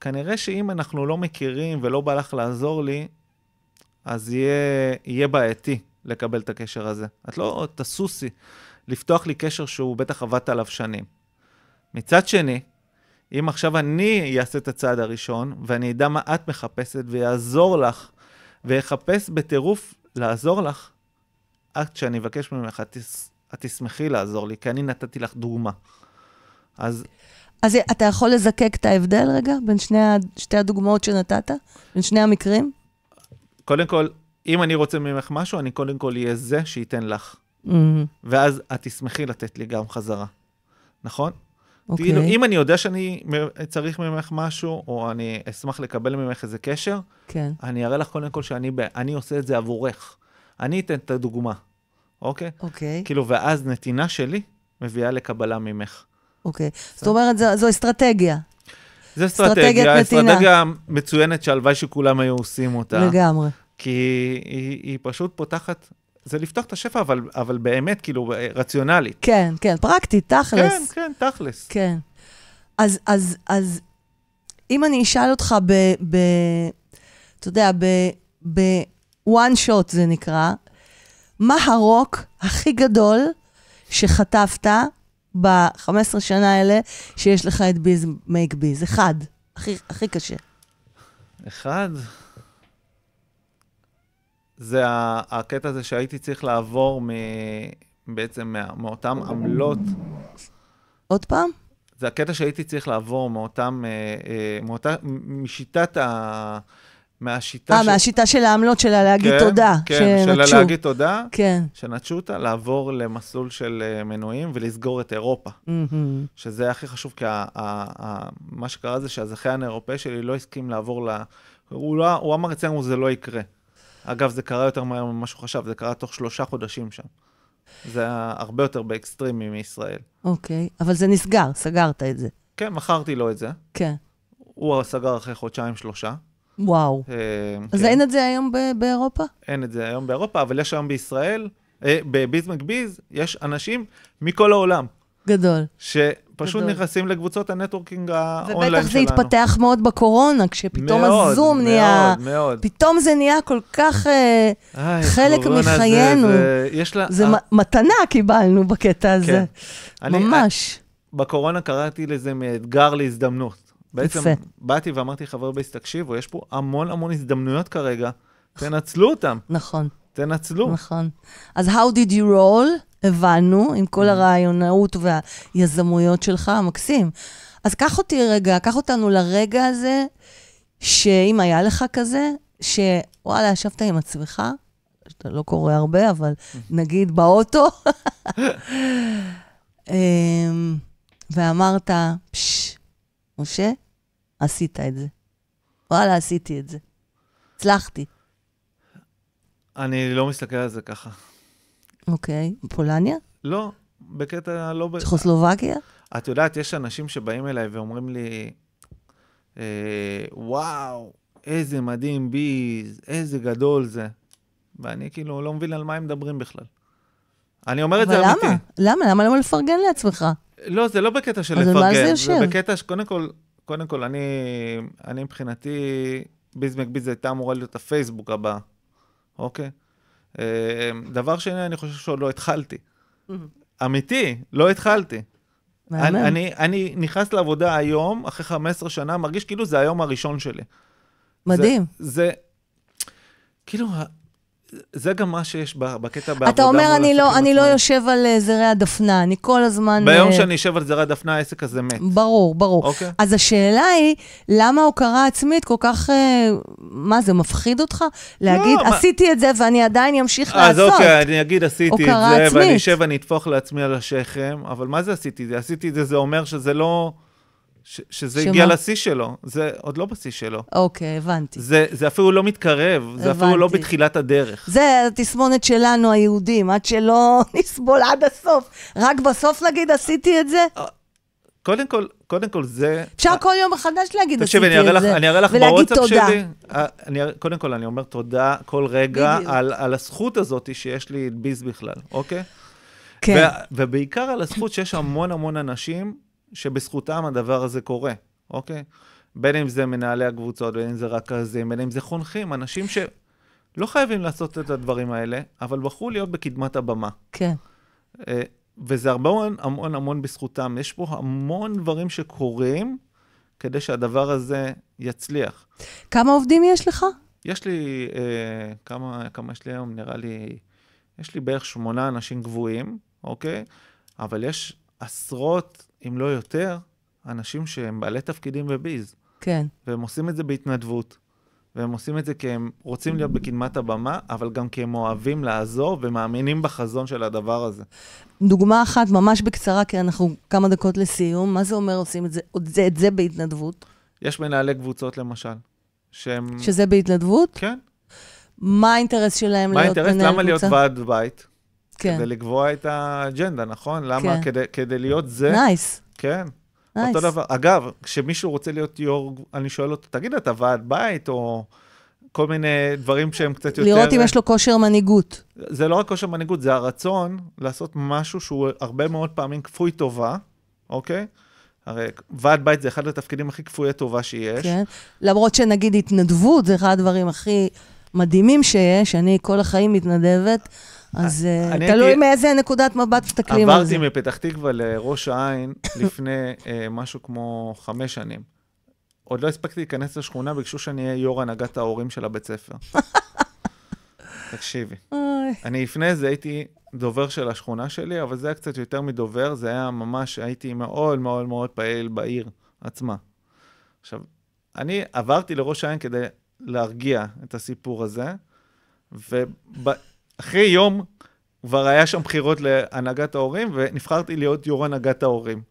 כנראה שאם אנחנו לא מכירים ולא בא לך לעזור לי, אז יהיה בעייתי לקבל את הקשר הזה. את לא תסוסי לפתוח לי קשר שהוא בטח עבדת עליו שנים. מצד שני, אם עכשיו אני אעשה את הצעד הראשון, ואני אדע מה את מחפשת, ויעזור לך, ויחפש בטירוף לעזור לך, עד שאני אבקש ממך, את תשמחי לעזור לי, כי אני נתתי לך דוגמה. אז אתה יכול לזקק את ההבדל רגע, בין שתי הדוגמאות שנתת? בין שני המקרים? קודם כל, אם אני רוצה ממך משהו, אני קודם כל אהיה זה שייתן לך. ואז את תשמחי לתת לי גם חזרה. נכון? כאילו, אם אני יודע שאני צריך ממך משהו, או אני אשמח לקבל ממך איזה קשר, כן. אני אראה לך קודם כל שאני עושה את זה עבורך. אני אתן את הדוגמה. אוקיי? אוקיי. כאילו, ואז נתינה שלי מביאה לקבלה ממך. אוקיי. זאת אומרת, זו אסטרטגיה. זה אסטרטגיה מצוינת שהלוואי שכולם היו עושים אותה. לגמרי. כי היא פשוט פותחת, זה לפתוח את השפע, אבל באמת, כאילו, רציונלית. כן, כן, פרקטית, תכלס. כן, כן, תכלס. כן. אז אם אני אשאל אותך אתה יודע, one shot זה נקרא, מה הרוק הכי גדול שחטפת ב-15 שנה האלה שיש לך את ביז מייק ביז? אחד, הכי קשה. אחד? זה הקטע הזה שהייתי צריך לעבור בעצם מאותם עמלות. עוד פעם? זה הקטע שהייתי צריך לעבור משיטת מהשיטה של העמלות שלה להגיד תודה. כן, של להגיד תודה. כן. שנטשו אותה, לעבור למסלול של מנויים ולסגור את אירופה. שזה הכי חשוב, כי מה שקרה זה שהזכיין האירופאי שלי לא הסכים לעבור הוא אמר אצלנו זה לא יקרה. אגב, זה קרה יותר מהר ממה שהוא חשב, זה קרה תוך 3 חודשים שם. זה הרבה יותר באקסטרימי מישראל. אוקיי, אבל זה נסגר, סגרת את זה. כן, מכרתי לו את זה. כן. הוא סגר אחרי 1-2 וואו. אז אין את זה היום באירופה? אין את זה היום באירופה, אבל יש היום בישראל, בביז מקביז, יש אנשים מכל העולם. גדול. שפשוט נכנסים לקבוצות הנטוורקינג האונליין שלנו. ובטח זה התפתח מאוד בקורונה, כשפתאום הזום נהיה, פתאום זה נהיה כל כך חלק מחיינו. זה מתנה קיבלנו בקטע הזה. ממש. בקורונה קראתי לזה מאתגר להזדמנות. בעצם באתי ואמרתי, חבר בייס, תקשיבו, יש פה המון הזדמנויות כרגע, תנצלו אותם. נכון. תנצלו. נכון. אז how did you roll? הבנו, עם כל הרעיונאות והיזמויות שלך, מקסים. אז קח אותנו לרגע הזה, שאם היה לך כזה, שוואלה, ישבת עם עצמך, שאתה לא קורא הרבה, אבל נגיד באוטו, ואמרת, משה, עשית את זה. וואלה, עשיתי את זה. הצלחתי. אני לא מסתכל על זה ככה. אוקיי. פולניה? לא, בקטע לא... צ'כוסלובקיה? את יודעת, יש אנשים שבאים אליי ואומרים לי, וואו, איזה מדהים ביז, איזה גדול זה. ואני כאילו לא מבין על מה הם מדברים בכלל. אני אומר את זה אמיתי. למה? למה לפרגן לעצמך? לא, זה לא בקטע של לפרגן. זה בקטע שקודם כל, אני מבחינתי, ביז מקביז הייתה אמורה להיות הפייסבוק הבא. אוקיי? דבר שני, אני חושב שעוד לא התחלתי. אמיתי, לא התחלתי. אני נכנס לעבודה היום, אחרי 15 שנה, מרגיש כאילו זה היום הראשון שלי. מדהים. זה, כאילו, זה גם מה שיש בקטע בעבודה. אתה אומר, אני לא יושב על זרי הדפנה, אני כל הזמן... ביום שאני יושב על זרי הדפנה, העסק הזה מת. ברור. אז השאלה היא, למה הוקרה עצמית כל כך... מה זה, מפחיד אותך? להגיד, עשיתי את זה ואני עדיין אמשיך לעשות. אז אוקיי, אני אגיד, עשיתי את זה, ואני אשב ואני אתפוך לעצמי על השכם, אבל מה זה עשיתי את זה? עשיתי את זה, זה אומר שזה לא... שזה הגיע לשיא שלו, זה עוד לא בשיא שלו. אוקיי, הבנתי. זה אפילו לא מתקרב, זה אפילו לא בתחילת הדרך. זה התסמונת שלנו, היהודים, עד שלא נסבול עד הסוף. רק בסוף נגיד, עשיתי את זה? קודם כל זה... אפשר כל יום מחדש להגיד, עשיתי את זה. אני אראה לך בוואטסאפ שלי. קודם כל, אני אומר תודה כל רגע על הזכות הזאת שיש לי את ביז בכלל, אוקיי? כן. ובעיקר על הזכות שיש המון אנשים שבזכותם הדבר הזה קורה, אוקיי? בין אם זה מנהלי הקבוצות, בין אם זה רכזים, בין אם זה חונכים, אנשים שלא חייבים לעשות את הדברים האלה, אבל בחרו להיות בקדמת הבמה. כן. וזה המון בזכותם. יש פה המון דברים שקורים כדי שהדבר הזה יצליח. כמה עובדים יש לך? יש לי, כמה יש לי היום? נראה לי, יש לי בערך 8 אנשים גבוהים, אוקיי? אבל יש עשרות, אם לא יותר, אנשים שהם בעלי תפקידים בביז. כן. והם עושים את זה בהתנדבות. והם עושים את זה כי הם רוצים להיות בקדמת הבמה, אבל גם כי הם אוהבים לעזור ומאמינים בחזון של הדבר הזה. דוגמה אחת, ממש בקצרה, כי אנחנו כמה דקות לסיום. מה זה אומר עושים את זה בהתנדבות? יש מנהלי קבוצות למשל, שזה בהתנדבות? כן. מה האינטרס שלהם להיות מנהל קבוצה? למה להיות ועד בית? כן. כדי לקבוע את האג'נדה, נכון? למה? כדי להיות זה... נייס. כן. אותו דבר. אגב, כשמישהו רוצה להיות יו"ר, אני שואל אותו, תגיד, אתה ועד בית, או כל מיני דברים שהם קצת יותר... לראות אם יש לו כושר מנהיגות. זה לא רק כושר מנהיגות, זה הרצון לעשות משהו שהוא הרבה מאוד פעמים כפוי טובה, אוקיי? הרי ועד בית זה אחד התפקידים הכי כפויי טובה שיש. כן. למרות שנגיד התנדבות, זה אחד הדברים הכי מדהימים שיש, אני כל החיים מתנדבת, אז תלוי מאיזה נקודת מבט תקלים על זה. עברתי מפתח תקווה לראש העין לפני משהו כמו 5 שנים. עוד לא הספקתי להיכנס לשכונה, ביקשו שאני אהיה יו"ר הנהגת ההורים של הבית ספר. תקשיבי. אני לפני זה הייתי דובר של השכונה שלי, אבל זה היה קצת יותר מדובר, זה היה ממש, הייתי מאוד מאוד מאוד פעיל בעיר עצמה. עכשיו, אני עברתי לראש העין כדי להרגיע את הסיפור הזה, אחרי יום כבר היה שם בחירות להנהגת ההורים, ונבחרתי להיות יו"ר הנהגת ההורים.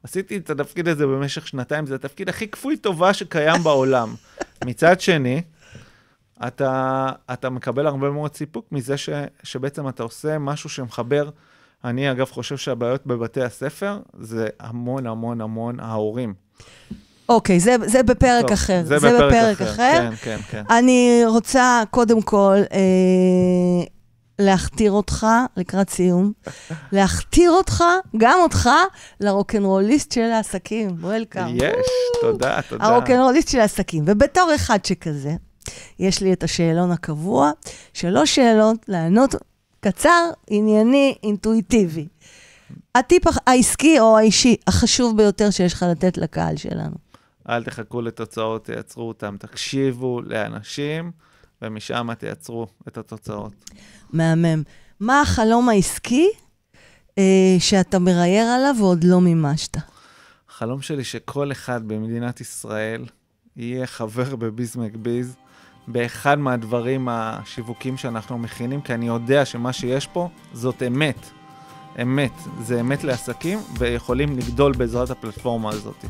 עשיתי את התפקיד הזה במשך 2 שנתיים, זה התפקיד הכי כפוי טובה שקיים בעולם. מצד שני, אתה מקבל הרבה מאוד סיפוק מזה שבעצם אתה עושה משהו שמחבר. אני אגב חושב שהבעיות בבתי הספר, זה המון ההורים. אוקיי, זה בפרק אחר. זה בפרק אחר. כן. אני רוצה קודם כל להכתיר אותך, לקראת סיום, להכתיר אותך, גם אותך, לרוקנרוליסט של העסקים. וולקאם. יש, תודה. הרוקנרוליסט של העסקים. ובתור אחד שכזה, יש לי את השאלון הקבוע, 3 שאלות לענות קצר, ענייני, אינטואיטיבי. הטיפ העסקי או האישי החשוב ביותר שיש לך לתת לקהל שלנו. אל תחכו לתוצאות, תייצרו אותם, תקשיבו לאנשים, ומשם תייצרו את התוצאות. מהמם. מה החלום העסקי שאתה מראייר עליו ועוד לא מימשת? החלום שלי שכל אחד במדינת ישראל יהיה חבר בביז מקביז, באחד מהדברים השיווקים שאנחנו מכינים, כי אני יודע שמה שיש פה זאת אמת. זה אמת לעסקים, ויכולים לגדול בעזרת הפלטפורמה הזאת.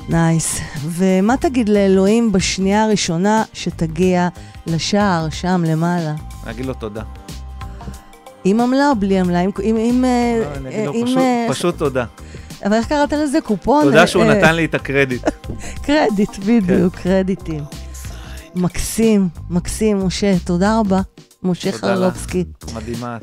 נייס. ומה תגיד לאלוהים בשנייה הראשונה שתגיע לשער, שם למעלה? אני אגיד לו תודה. עם עמלה או בלי עמלה? אני אגיד לו פשוט תודה. אבל איך קראת לזה? קופון? תודה שהוא נתן לי את הקרדיט. קרדיט, בדיוק, קרדיטים. מקסים, משה, תודה רבה. משה חרלופסקי. מדהימה.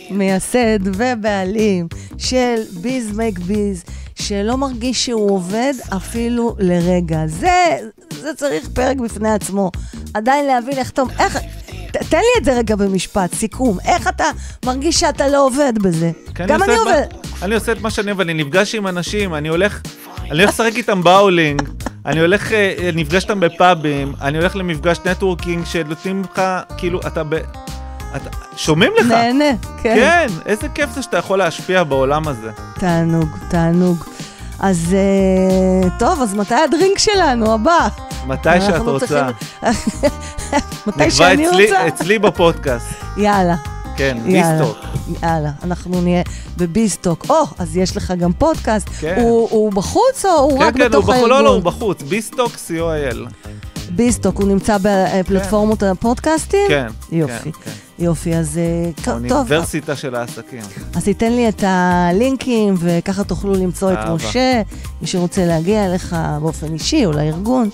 מייסד ובעלים של ביז מייק ביז, שלא מרגיש שהוא עובד אפילו לרגע. זה צריך פרק בפני עצמו. עדיין להבין איך תן לי את זה רגע במשפט, סיכום. איך אתה מרגיש שאתה לא עובד בזה? גם אני עובד. אני עושה את מה שאני אוהב, אני נפגש עם אנשים, אני הולך לשחק איתם באולינג, אני הולך, נפגש איתם בפאבים, אני הולך למפגש נטוורקינג שנותנים לך, כאילו, שומעים לך? נהנה, כן. כן, איזה כיף זה שאתה יכול להשפיע בעולם הזה. תענוג. אז טוב, אז מתי הדרינק שלנו הבא? מתי שאת רוצה. מתי שאני רוצה. נקבע אצלי בפודקאסט. יאללה. כן, ביסטוק. יאללה, אנחנו נהיה בביסטוק. אז יש לך גם פודקאסט. כן. הוא בחוץ או הוא רק בתוך הארגון? לא, הוא בחוץ. ביסטוק, co.il. ביסטוק, הוא נמצא בפלטפורמות הפודקאסטים? כן. יופי. יופי, אז טוב. האוניברסיטה של העסקים. אז תיתן לי את הלינקים, וככה תוכלו למצוא את משה, מי שרוצה להגיע אליך באופן אישי או לארגון.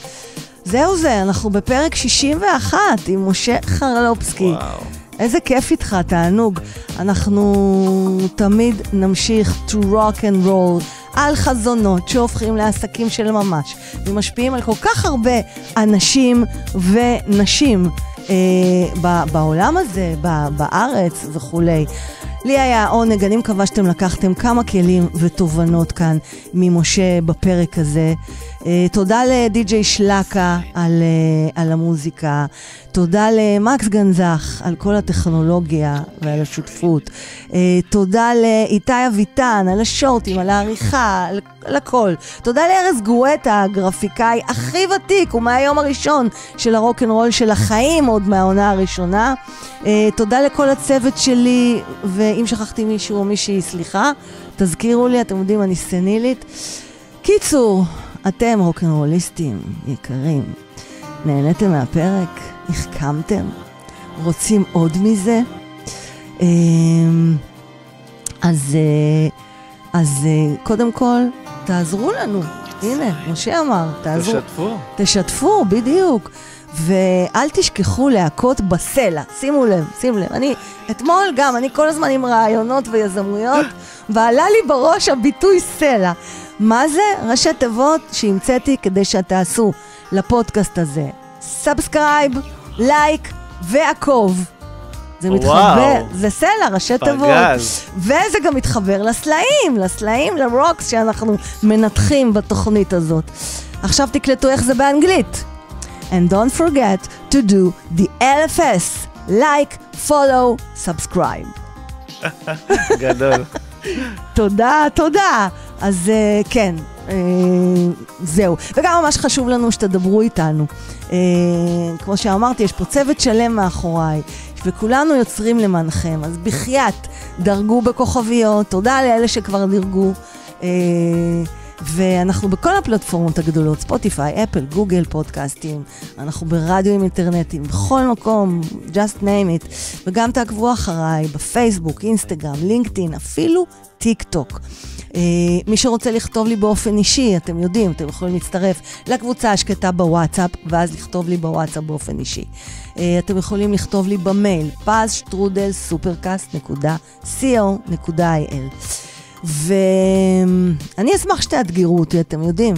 זהו זה, אנחנו בפרק 61 עם משה חרלופסקי. וואו. איזה כיף איתך, תענוג. אנחנו תמיד נמשיך to rock and roll על חזונות שהופכים לעסקים של ממש, ומשפיעים על כל כך הרבה אנשים ונשים בעולם הזה, בארץ וכולי. לי היה עונג, אני מקווה שאתם לקחתם כמה כלים ותובנות כאן ממשה בפרק הזה. תודה לדי.ג'יי שלקה על המוזיקה, תודה למקס גנזך על כל הטכנולוגיה ועל השותפות, תודה לאיתי אביטן על השוטים, על העריכה, על הכל. תודה לארז גואטה, הגרפיקאי הכי ותיק ומהיום הראשון של הרוק'נ'רול של החיים, עוד מהעונה הראשונה. תודה לכל הצוות שלי, ואם שכחתי מישהו או מישהי, סליחה, תזכירו לי, אתם יודעים, אני סנילית. קיצור, אתם רוק'נ'רוליסטים יקרים, נהניתם מהפרק? החכמתם? רוצים עוד מזה? אז קודם כל, תעזרו לנו. הנה, משה אמר, תעזרו. תשתפו, בדיוק. ואל תשכחו להכות בסלע. שימו לב. אתמול גם, אני כל הזמן עם רעיונות ויזמויות, ועלה לי בראש הביטוי סלע. מה זה? ראשי תיבות שהמצאתי כדי שתעשו לפודקאסט הזה. סאבסקרייב, לייק ועקוב. זה מתחבר, זה סלע, ראשי תיבות. וזה גם מתחבר לסלעים, לרוקס שאנחנו מנתחים בתוכנית הזאת. עכשיו תקלטו איך זה באנגלית. And don't forget to do the LFS, like, follow, subscribe. גדול. תודה. אז כן, זהו. וגם ממש חשוב לנו שתדברו איתנו. כמו שאמרתי, יש פה צוות שלם מאחוריי, וכולנו יוצרים למענכם. אז בחייאת, דרגו בכוכביות, תודה לאלה שכבר דרגו. ואנחנו בכל הפלטפורמות הגדולות, ספוטיפיי, אפל, גוגל, פודקאסטים, אנחנו ברדיו אינטרנטים, בכל מקום, just name it, וגם תעקבו אחריי בפייסבוק, אינסטגרם, לינקדאין, אפילו טיק טוק. מי שרוצה לכתוב לי באופן אישי, אתם יודעים, אתם יכולים להצטרף לקבוצה השקטה בוואטסאפ, ואז לכתוב לי בוואטסאפ באופן אישי. אתם יכולים לכתוב לי במייל, paz@supercast.co.il. ואני אשמח שתאתגרו אותי, אתם יודעים.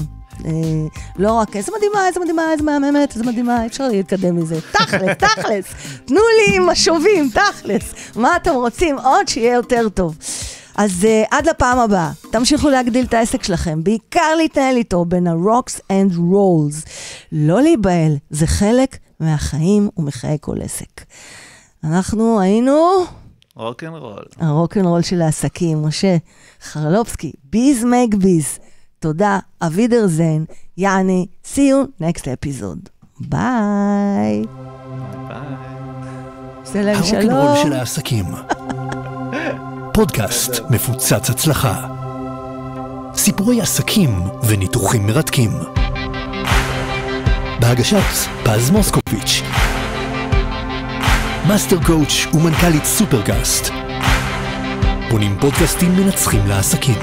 לא רק, איזה מדהימה, איזה מהממת, איזה מדהימה, אפשר להתקדם מזה. תכלס, תנו לי משובים, תכלס. מה אתם רוצים? עוד שיהיה יותר טוב. אז עד לפעם הבאה, תמשיכו להגדיל את העסק שלכם, בעיקר להתנהל איתו בין ה-rocks and rolls. לא להיבהל, זה חלק מהחיים ומחיי כל עסק. אנחנו היינו... רוק'נ'רול. הרוק'נ'רול של העסקים, משה חרלופסקי, ביז מייק ביז. תודה, אבידר זן, יעני, see you next episode. ביי. סלם שלום. הרוק'נ'רול של העסקים. פודקאסט מפוצץ הצלחה. סיפורי עסקים וניתוחים מרתקים. בהגשת פז מוסקוביץ', מאסטר קואוץ' ומנכ"לית סופרקאסט. בונים פודקאסטים מנצחים לעסקים.